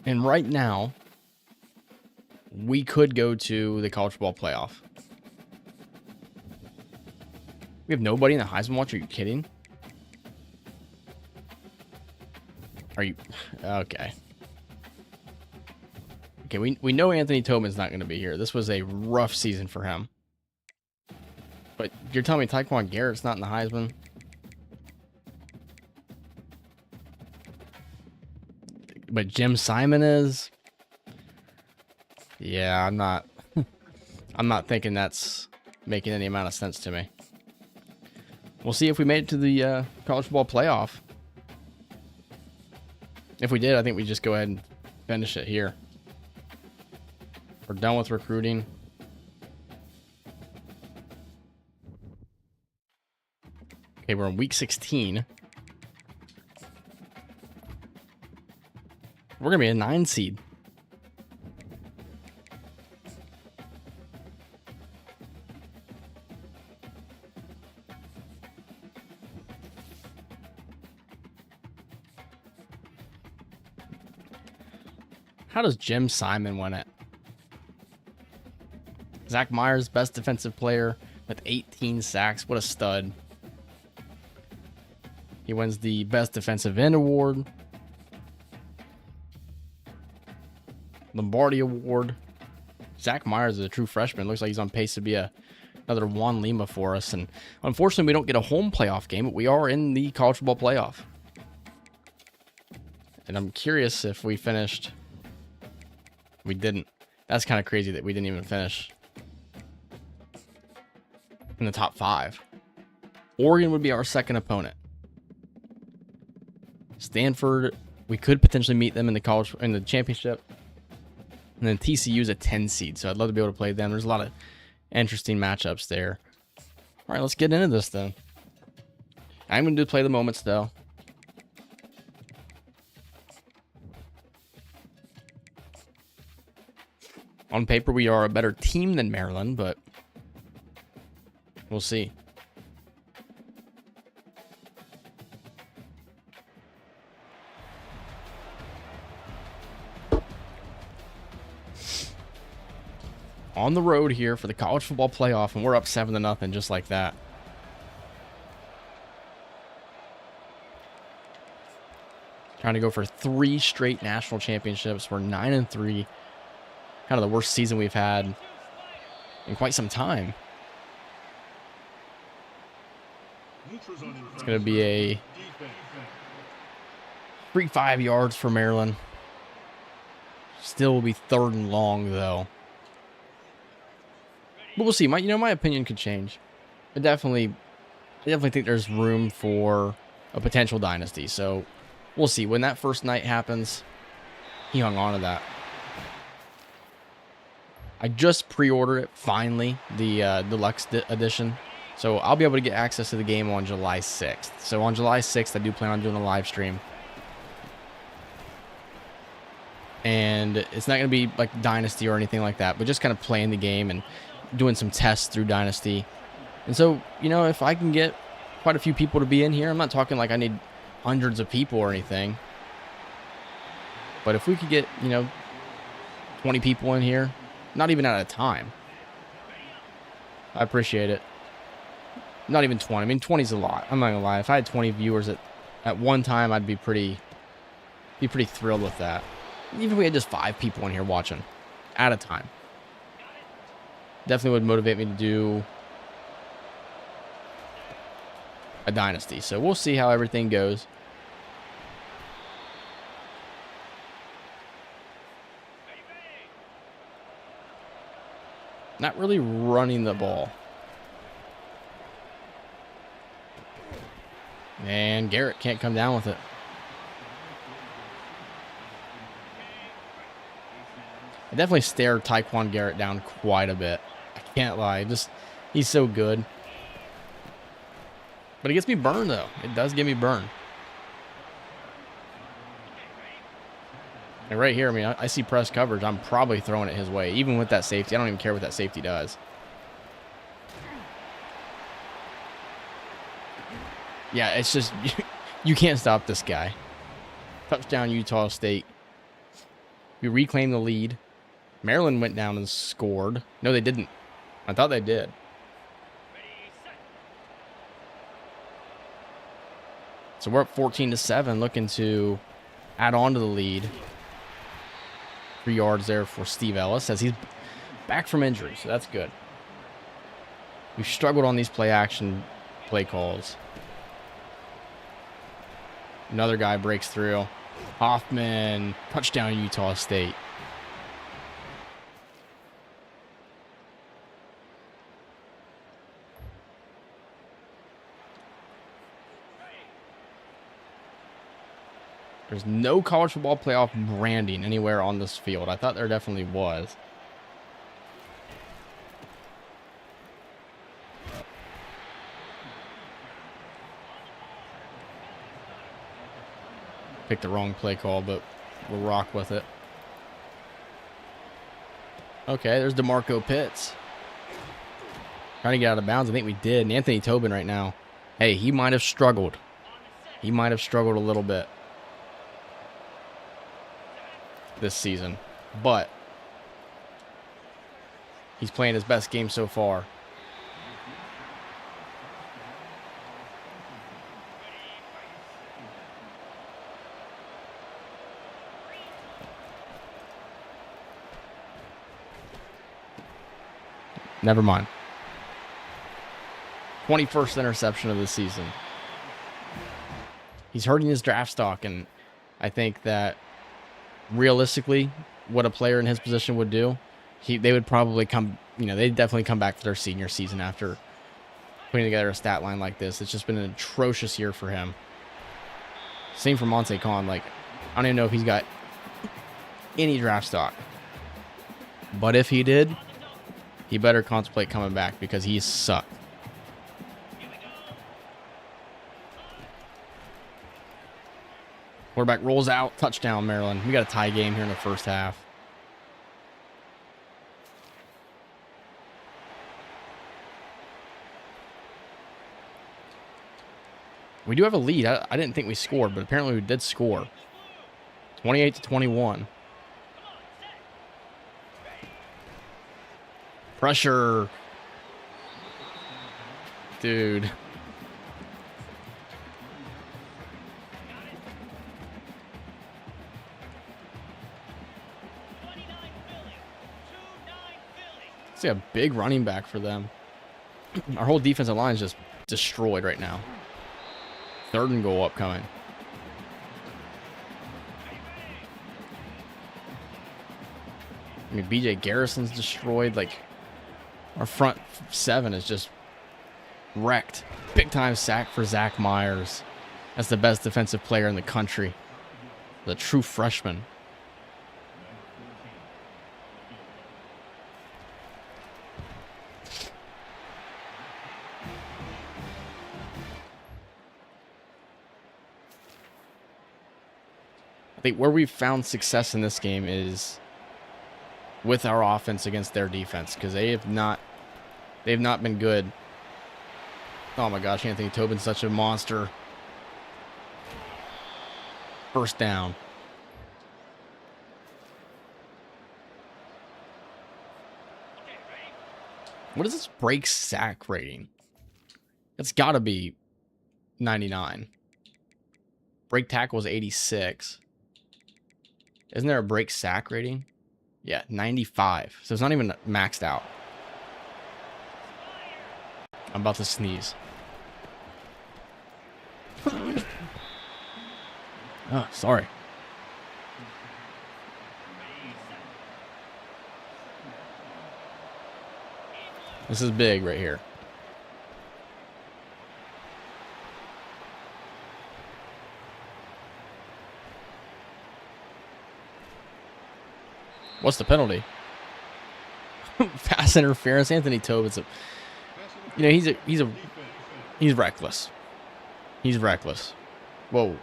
And right now, we could go to the college football playoff. We have nobody in the Heisman Watch. Are you kidding? Are you? Okay. Okay, we know Anthony Tobin's not going to be here. This was a rough season for him. But you're telling me Tyquan Garrett's not in the Heisman? But Jim Simon is? Yeah, I'm not I'm not thinking that's making any amount of sense to me. We'll see if we made it to the college football playoff. If we did, I think we just go ahead and finish it here. We're done with recruiting. Okay, we're in week 16. We're going to be a 9 seed. How does Jim Simon win it? Zach Myers, best defensive player with 18 sacks. What a stud. He wins the best defensive end award. Lombardi Award. Zach Myers is a true freshman. Looks like he's on pace to be another Juan Lima for us. And unfortunately, we don't get a home playoff game, but we are in the college football playoff. And I'm curious if we finished. We didn't. That's kind of crazy that we didn't even finish in the top 5. Oregon would be our second opponent. Stanford, we could potentially meet them in the championship. And then TCU's a 10 seed, so I'd love to be able to play them. There's a lot of interesting matchups there. All right, let's get into this then. I'm going to play the moments though. On paper, we are a better team than Maryland, but we'll see. On the road here for the college football playoff, and we're up 7-0 just like that. Trying to go for 3 straight national championships. We're 9-3. Kind of the worst season we've had in quite some time. It's going to be a free 5 yards for Maryland. Still will be 3rd and long, though. But we'll see. My opinion could change. I definitely think there's room for a potential dynasty. So we'll see. When that first night happens, he hung on to that. I just pre-ordered it, finally, the deluxe edition. So I'll be able to get access to the game on July 6th. So on July 6th, I do plan on doing a live stream. And it's not going to be like Dynasty or anything like that, but just kind of playing the game and doing some tests through Dynasty. And so, if I can get quite a few people to be in here, I'm not talking like I need hundreds of people or anything. But if we could get, 20 people in here, not even at a time, I appreciate it. Not even 20. I mean, 20 is a lot. I'm not gonna lie. If I had 20 viewers at one time, I'd be pretty thrilled with that. Even if we had just 5 people in here watching at a time, definitely would motivate me to do a dynasty. So we'll see how everything goes. Not really running the ball. And Garrett can't come down with it. I definitely stare Taekwon Garrett down quite a bit. I can't lie. Just, he's so good. But it gets me burned, though. It does get me burned. And right here, I mean, I see press coverage. I'm probably throwing it his way. Even with that safety. I don't even care what that safety does. Yeah, it's just, you can't stop this guy. Touchdown, Utah State. We reclaimed the lead. Maryland went down and scored. No, they didn't. I thought they did. So we're up 14-7, looking to add on to the lead. 3 yards there for Steve Ellis as he's back from injury, so that's good. We've struggled on these play calls. Another guy breaks through. Hoffman, touchdown Utah State. There's no college football playoff branding anywhere on this field. I thought there definitely was. Picked the wrong play call, but we'll rock with it. Okay, there's DeMarco Pitts. Trying to get out of bounds. I think we did. And Anthony Tobin right now. Hey, he might have struggled. He might have struggled a little bit this season, but he's playing his best game so far. Never mind. 21st interception of the season. He's hurting his draft stock, and I think that realistically, what a player in his position would do, they would probably come, they'd definitely come back for their senior season after putting together a stat line like this. It's just been an atrocious year for him. Same for Monte Khan. Like, I don't even know if he's got any draft stock. But if he did, he better contemplate coming back because he sucked. Quarterback rolls out. Touchdown, Maryland. We got a tie game here in the first half. We do have a lead. I didn't think we scored, but apparently we did score. 28-21. Pressure. Dude. See a big running back for them. Our whole defensive line is just destroyed right now. 3rd and goal upcoming. I mean, BJ Garrison's destroyed. Like, our front 7 is just wrecked. Big time sack for Zach Myers. That's the best defensive player in the country. The true freshman. I think where we've found success in this game is with our offense against their defense, because they've not been good. Oh my gosh, Anthony Tobin's such a monster. First down. What is this break sack rating? It's got to be 99. Break tackle is 86. Isn't there a break sack rating? Yeah, 95. So it's not even maxed out. I'm about to sneeze. Oh, sorry. This is big right here. What's the penalty? Pass interference. Anthony Tobin's he's reckless. He's reckless. Whoa.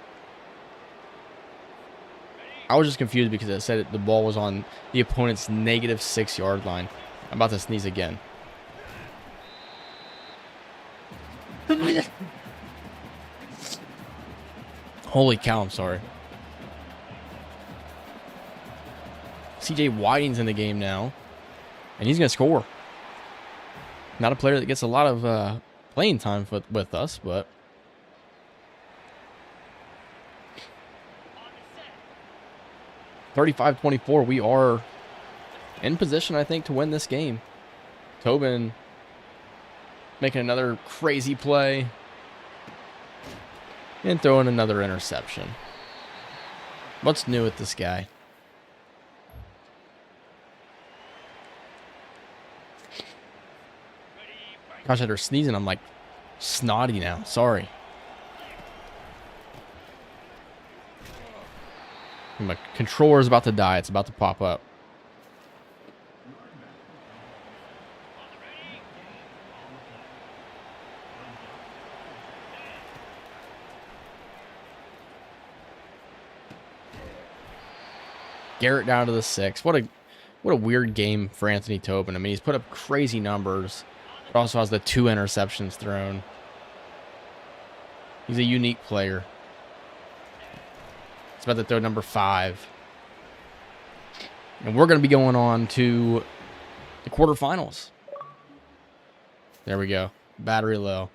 I was just confused because it said the ball was on the opponent's -6 yard line. I'm about to sneeze again. Holy cow, I'm sorry. CJ Whiting's in the game now, and he's going to score. Not a player that gets a lot of playing time with us, but 35-24, we are in position, I think, to win this game. Tobin making another crazy play and throwing another interception. What's new with this guy? Gosh, after sneezing, I'm like snotty now. Sorry. My controller is about to die. It's about to pop up. Garrett down to the 6. What a weird game for Anthony Tobin. I mean, he's put up crazy numbers, but also has the 2 interceptions thrown. He's a unique player. It's about to throw number 5. And we're going to be going on to the quarterfinals. There we go. Battery low.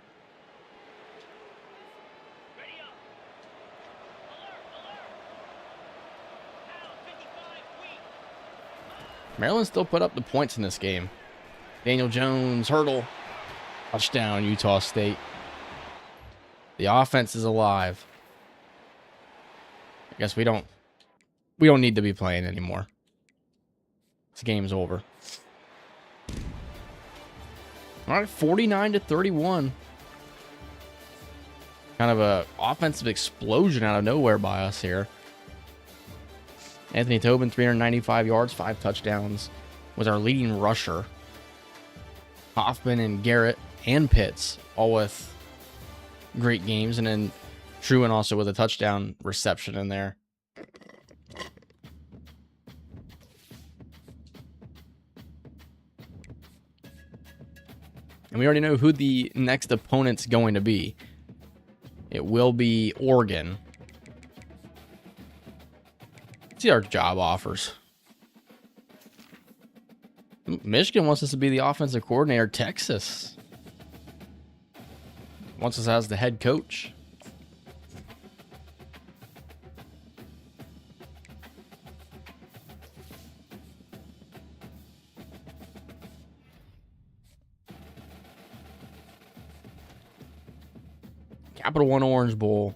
Maryland still put up the points in this game. Daniel Jones, hurdle. Touchdown, Utah State. The offense is alive. I guess we don't need to be playing anymore. This game's over. All right, 49-31. Kind of a offensive explosion out of nowhere by us here. Anthony Tobin, 395 yards, 5 touchdowns, was our leading rusher. Hoffman and Garrett and Pitts, all with great games. And then Truman also with a touchdown reception in there. And we already know who the next opponent's going to be. It will be Oregon. Let's see our job offers. Michigan wants us to be the offensive coordinator. Texas wants us as the head coach. Capital One Orange Bowl.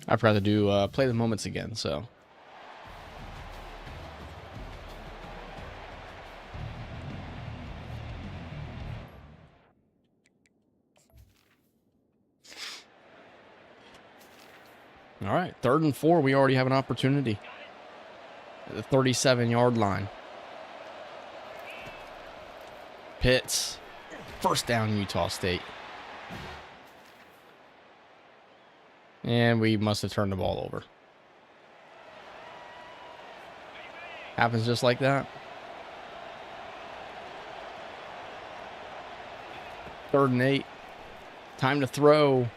I forgot to do play the moments again, so. All right, 3rd and 4, we already have an opportunity at the 37-yard line. Pitts. First down, Utah State. And we must have turned the ball over. Happens just like that. 3rd and 8. Time to throw.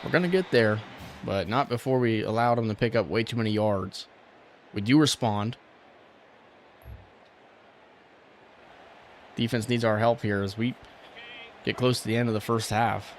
We're going to get there, but not before we allowed them to pick up way too many yards. We do respond. Defense needs our help here as we get close to the end of the first half.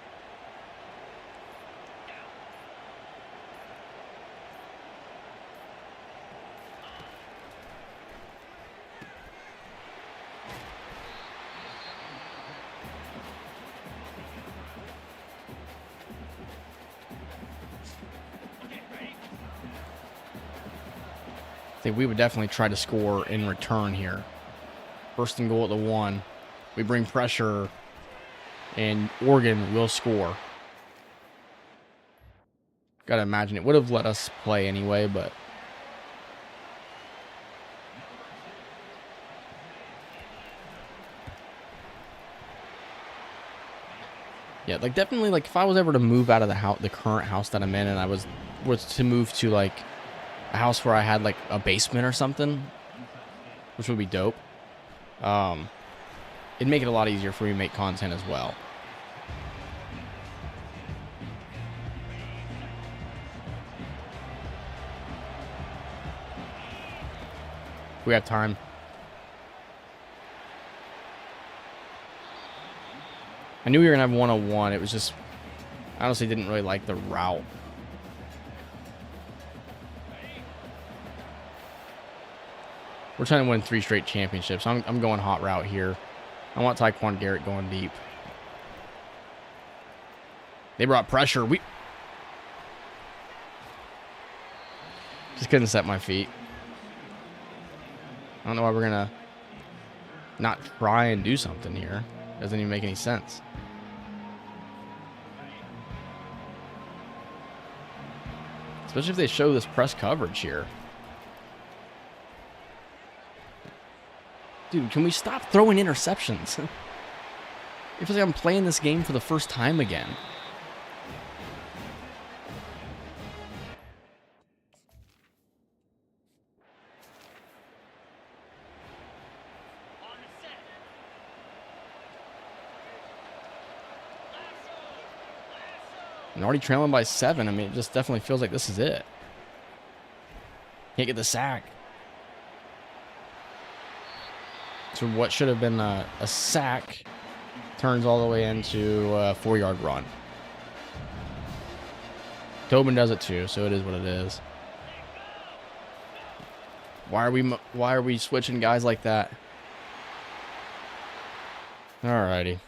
I think we would definitely try to score in return here. 1st and goal at the 1. We bring pressure, and Oregon will score. Gotta imagine it would have let us play anyway, but yeah, like definitely, like if I was ever to move out of the current house that I'm in, and I was to move to like a house where I had like a basement or something, which would be dope. It'd make it a lot easier for me to make content as well. We have time. I knew we were gonna have 101. It was just, I honestly didn't really like the route. We're trying to win 3 straight championships. I'm going hot route here. I want Tyquan Garrett going deep. They brought pressure. We just couldn't set my feet. I don't know why we're gonna not try and do something here. Doesn't even make any sense. Especially if they show this press coverage here. Dude, can we stop throwing interceptions? It feels like I'm playing this game for the first time again. And already trailing by 7. I mean, it just definitely feels like this is it. Can't get the sack. So what should have been a sack turns all the way into a 4-yard run. Tobin does it too, so it is what it is. Why are we switching guys like that? Alrighty.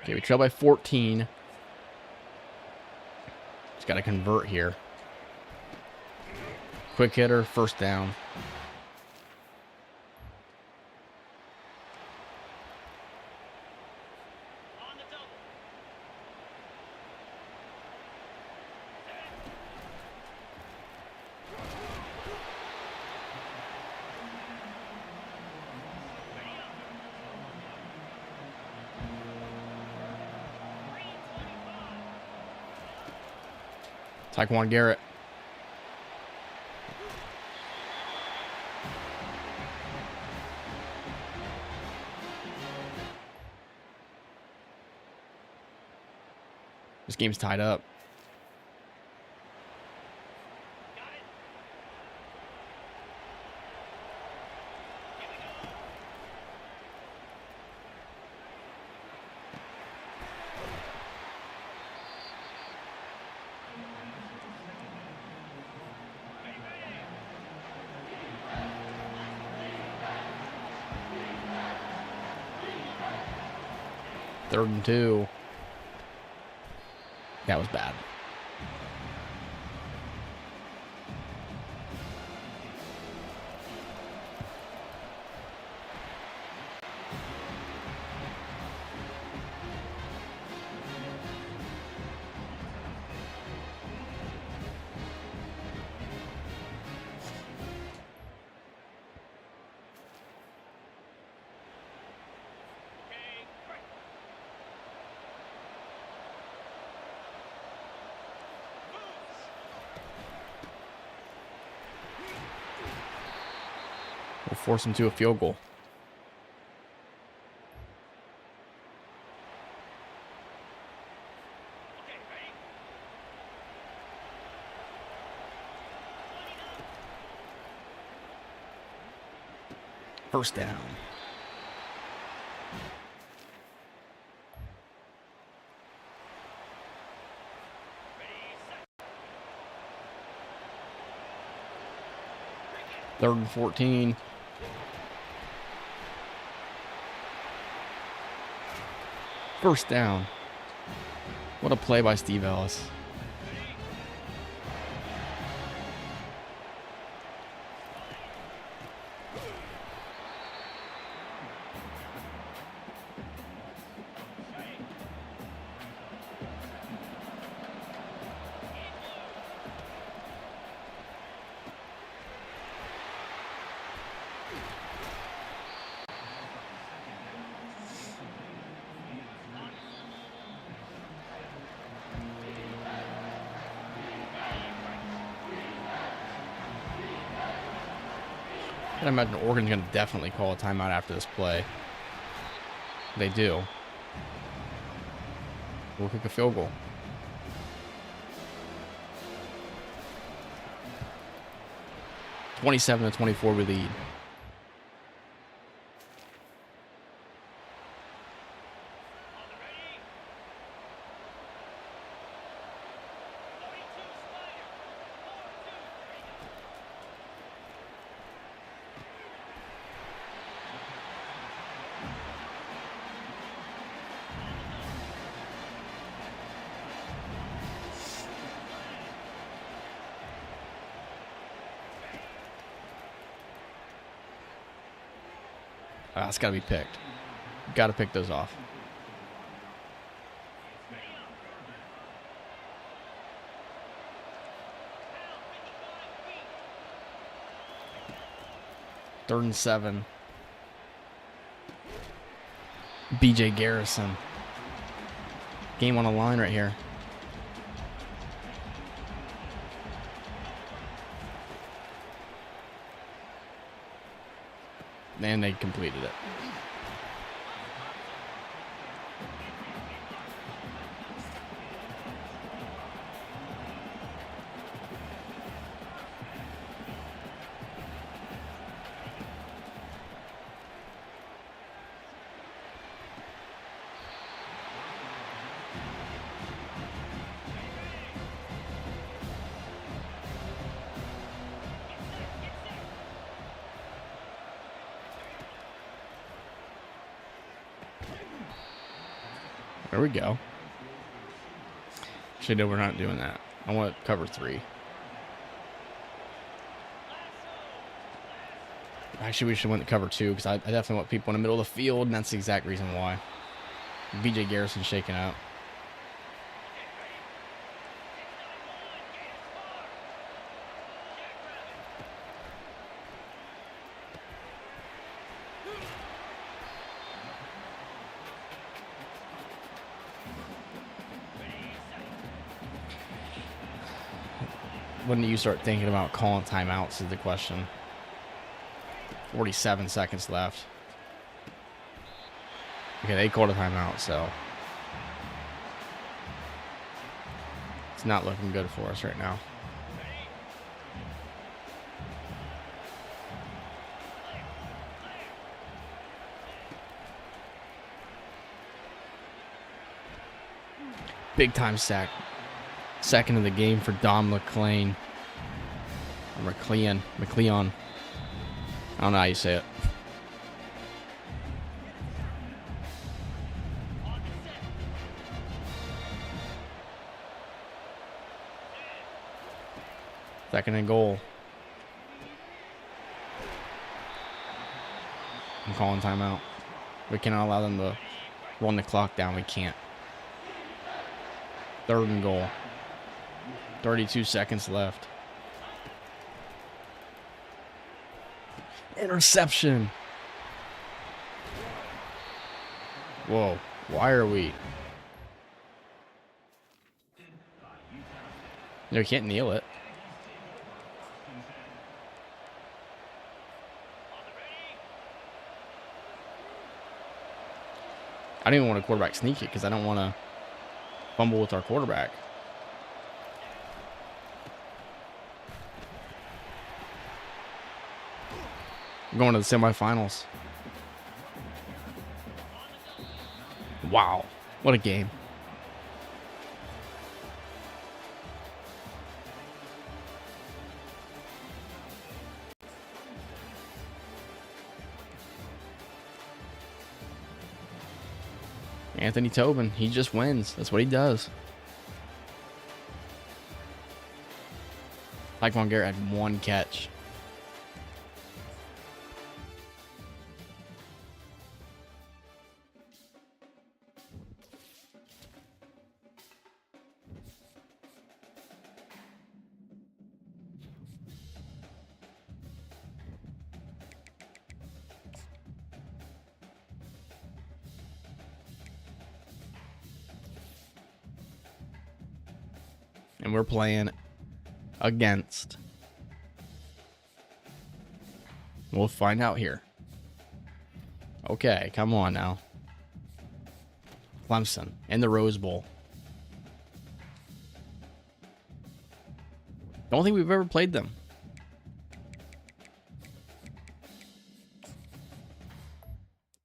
Okay, we trail by 14. Just got to convert here. Quick hitter, first down. Tyquan Garrett. This game's tied up. Third and 2. That was bad. We'll force them to a field goal. First down. Third and 14. First down. What a play by Steve Ellis. I imagine Oregon's going to definitely call a timeout after this play. They do. We'll kick a field goal. (27-24) we lead. It's got to be picked. Got to pick those off. Third and 7. BJ Garrison. Game on the line right here. And they completed it. There we go. Actually, no, we're not doing that. I want cover 3. Actually, we should win the cover 2 because I definitely want people in the middle of the field, and that's the exact reason why. BJ Garrison shaking out. When do you start thinking about calling timeouts is the question. 47 seconds left. Okay, they called a timeout, so it's not looking good for us right now. Big time sack. Second of the game for Dom McLean. Or McLeon. I don't know how you say it. Second and goal. I'm calling timeout. We cannot allow them to run the clock down. We can't. Third and goal. 32 seconds left. Interception. Whoa. Why are we? No, we can't kneel it. I didn't even want a quarterback sneak it because I don't want to fumble with our quarterback. I'm going to the semifinals. Wow. What a game. Anthony Tobin, he just wins. That's what he does. Tyquan Garrett had 1 catch. And we're playing against. We'll find out here. Okay, come on now. Clemson in the Rose Bowl. Don't think we've ever played them.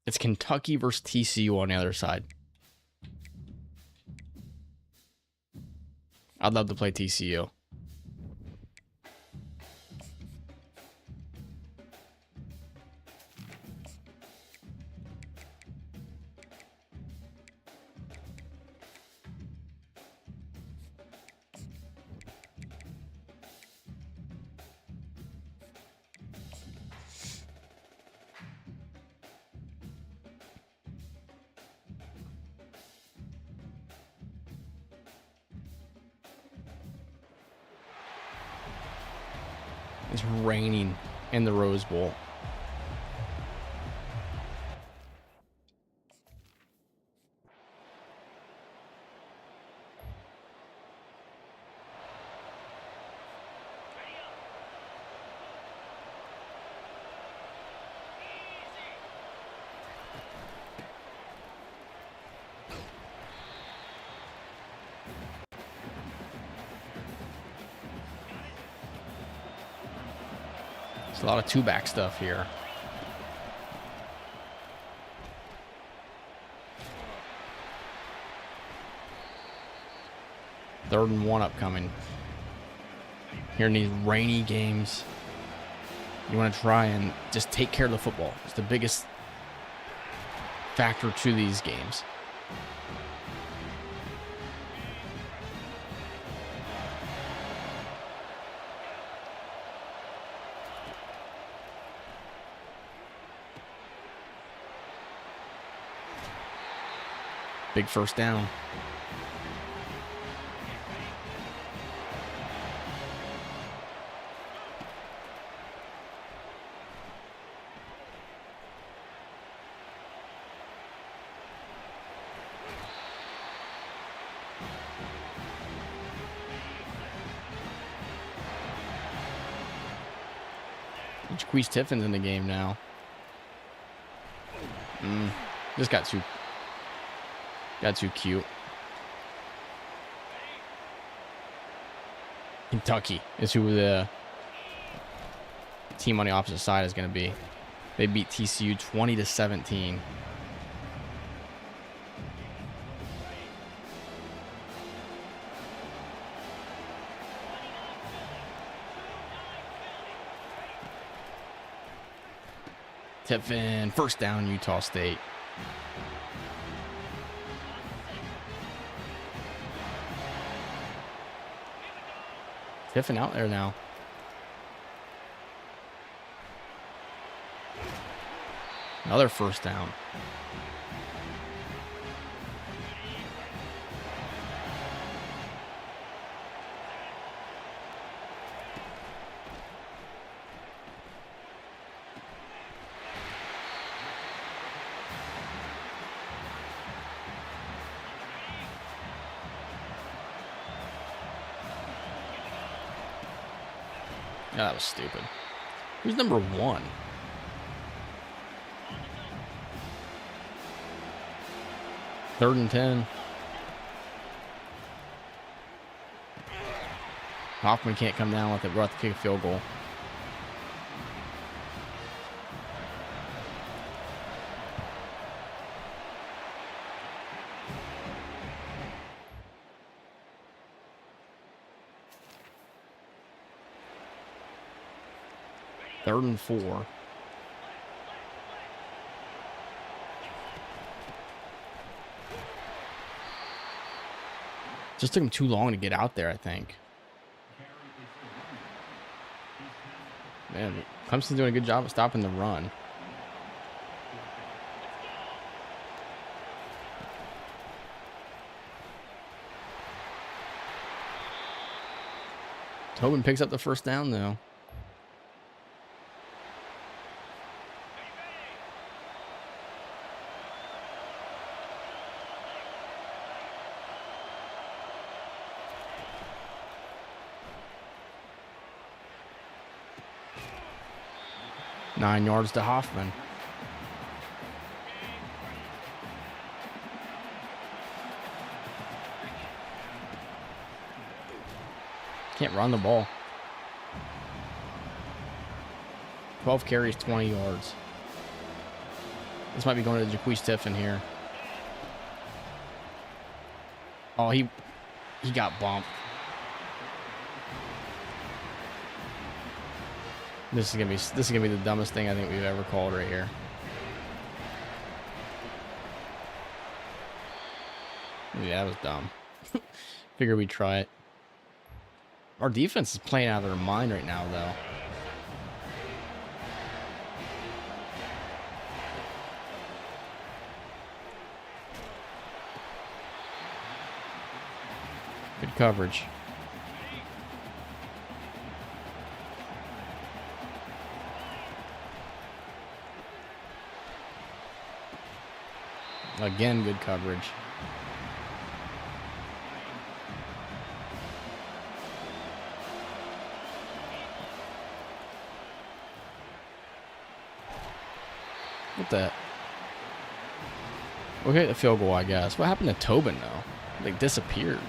It's Kentucky versus TCU on the other side. I'd love to play TCU. It's raining in the Rose Bowl. There's a lot of two-back stuff here. Third and 1 upcoming. Here in these rainy games, you want to try and just take care of the football. It's the biggest factor to these games. Big first down. Jaquez Tiffin's in the game now. Just got too cute. Kentucky is who the team on the opposite side is going to be. They beat TCU 20-17. Tiffin, first down, Utah State. Tiffin out there now. Another first down. Yeah, that was stupid. Who's number 1? 3rd and 10. Hoffman can't come down with it. We'll have to kick a field goal. Third and 4. Just took him too long to get out there, I think. Man, Clemson's doing a good job of stopping the run. Tobin picks up the first down, though. Nine yards to Hoffman. Can't run the ball. 12 carries, 20 yards. This might be going to Jaquise Tiffin here. Oh, he got bumped. This is gonna be the dumbest thing I think we've ever called right here. Yeah, that was dumb. Figure we'd try it. Our defense is playing out of their mind right now, though. Good coverage. Again, good coverage. What the? We'll get the field goal, I guess. What happened to Tobin, though? They disappeared.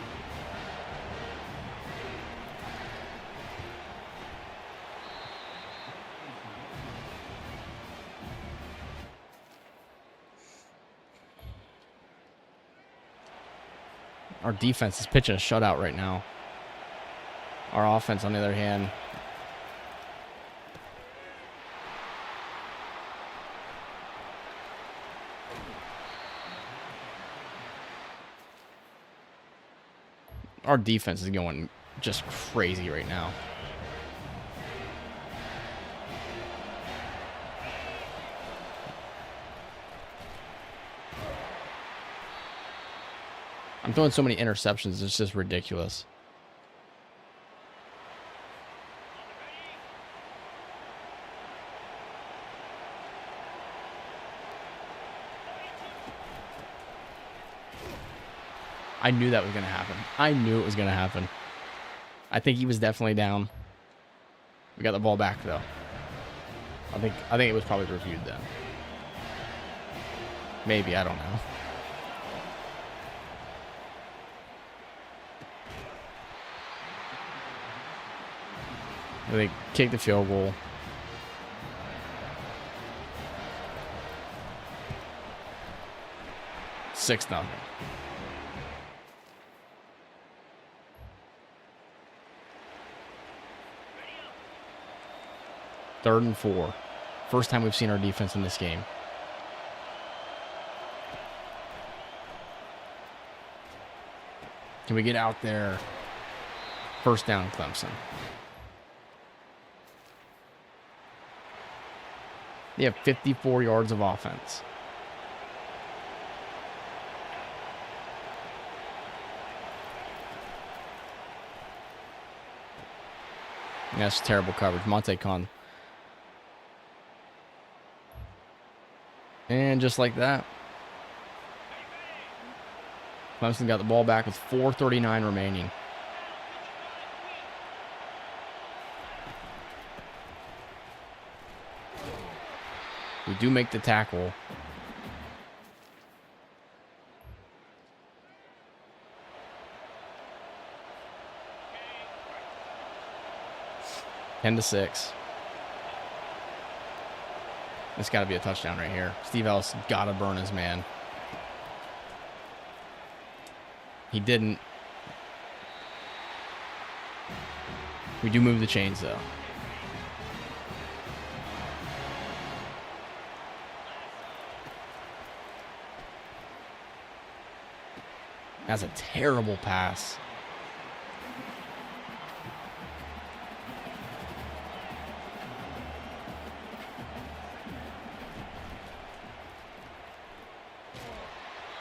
Our defense is pitching a shutout right now. Our offense, on the other hand, our defense is going just crazy right now. I'm throwing so many interceptions, it's just ridiculous. I knew that was going to happen. I knew it was going to happen. I think he was definitely down. We got the ball back, though. I think it was probably reviewed then. Maybe, I don't know. They kicked the field goal. Six nothing. Third and 4. First time we've seen our defense in this game. Can we get out there? First down, Clemson. They have 54 yards of offense. That's terrible coverage. Monte Con. And just like that, Clemson got the ball back with 4:39 remaining. We do make the tackle. 10-6. It's got to be a touchdown right here. Steve Ellis got to burn his man. He didn't. We do move the chains, though. That's a terrible pass.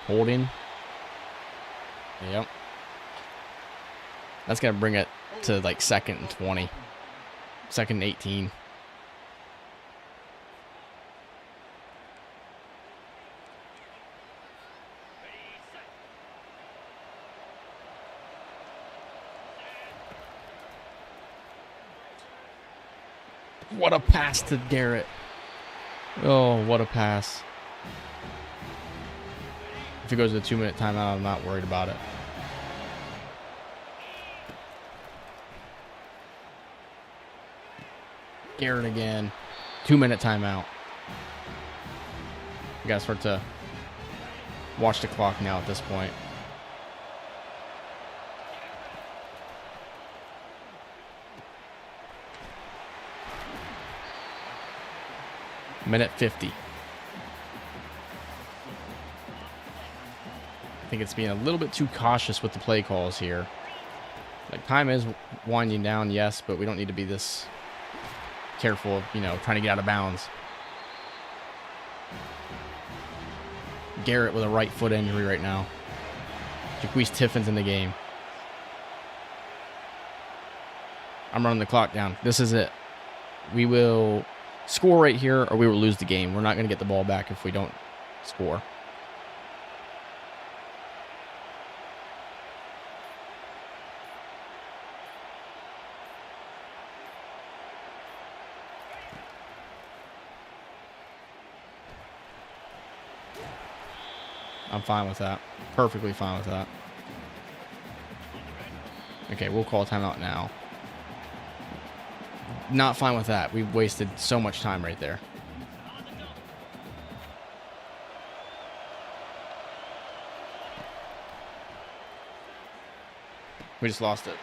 Holding. Yep. That's going to bring it to like 2nd and 20. 2nd and 18. What a pass to Garrett. Oh, what a pass. If it goes to the 2-minute timeout, I'm not worried about it. Garrett again. 2-minute timeout. We gotta start to watch the clock now at this point. Minute 50. I think it's being a little bit too cautious with the play calls here. Like, time is winding down, yes, but we don't need to be this careful of, trying to get out of bounds. Garrett with a right foot injury right now. Jaquise Tiffin's in the game. I'm running the clock down. This is it. We will score right here or we will lose the game. We're not going to get the ball back if we don't score. I'm fine with that. Perfectly fine with that. Okay, we'll call timeout now. Not fine with that. We wasted so much time right there. We just lost it.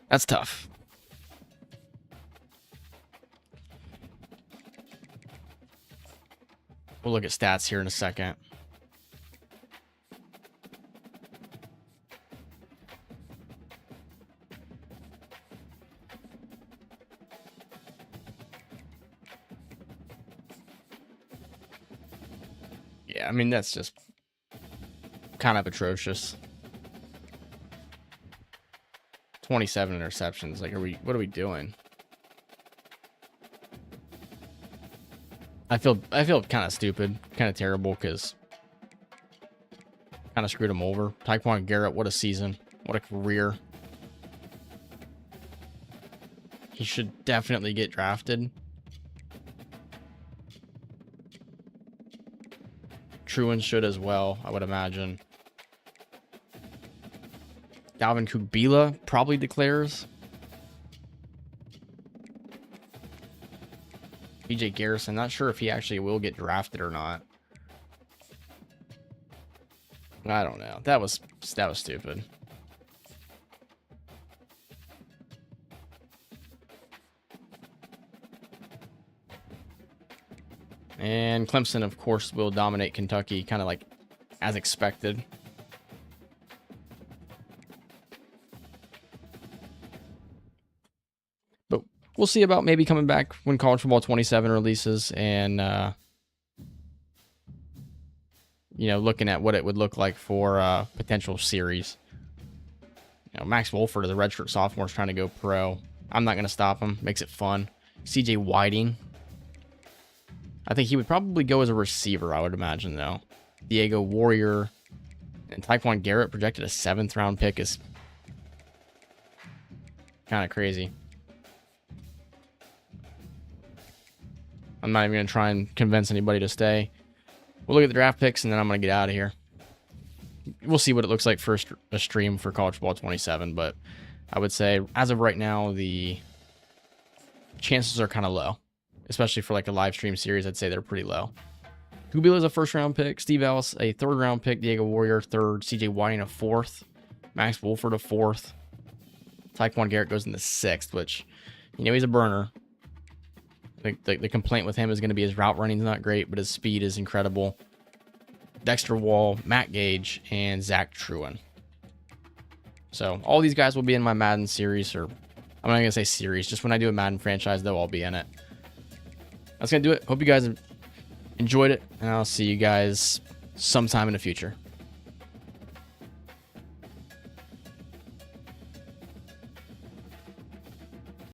That's tough. We'll look at stats here in a second. Yeah, I mean, that's just kind of atrocious. 27 interceptions. Like, what are we doing? I feel kind of stupid, kind of terrible, because kind of screwed him over. Tyquan Garrett, what a season. What a career. He should definitely get drafted. Truan should as well, I would imagine. Dalvin Kubila probably declares. BJ Garrison, not sure if he actually will get drafted or not. I don't know. That was stupid. And Clemson, of course, will dominate Kentucky, kind of like as expected. we'll see about maybe coming back when College Football 27 releases and, you know, looking at what it would look like for potential series. You know, Max Wolford is a redshirt sophomore trying to go pro. I'm not going to stop him. Makes it fun. CJ Whiting. I think he would probably go as a receiver, I would imagine, though. Diego Warrior. And Tyquan Garrett projected a 7th round pick is kind of crazy. I'm not even going to try and convince anybody to stay. We'll look at the draft picks, and then I'm going to get out of here. We'll see what it looks like for a stream for College Football 27, but I would say, as of right now, the chances are kind of low. Especially for like a live stream series, I'd say they're pretty low. Hubila is a 1st-round pick. Steve Ellis, a 3rd-round pick. Diego Warrior, 3rd. CJ Whiting, a 4th. Max Wolford, a 4th. Tyquan Garrett goes in the 6th, which, you know, he's a burner. I think the complaint with him is going to be his route running is not great, but his speed is incredible. Dexter Wall, Matt Gage, and Zach Truen. So all these guys will be in my Madden series, or I'm not going to say series, just when I do a Madden franchise, they'll all be in it. That's going to do it. Hope you guys enjoyed it, and I'll see you guys sometime in the future.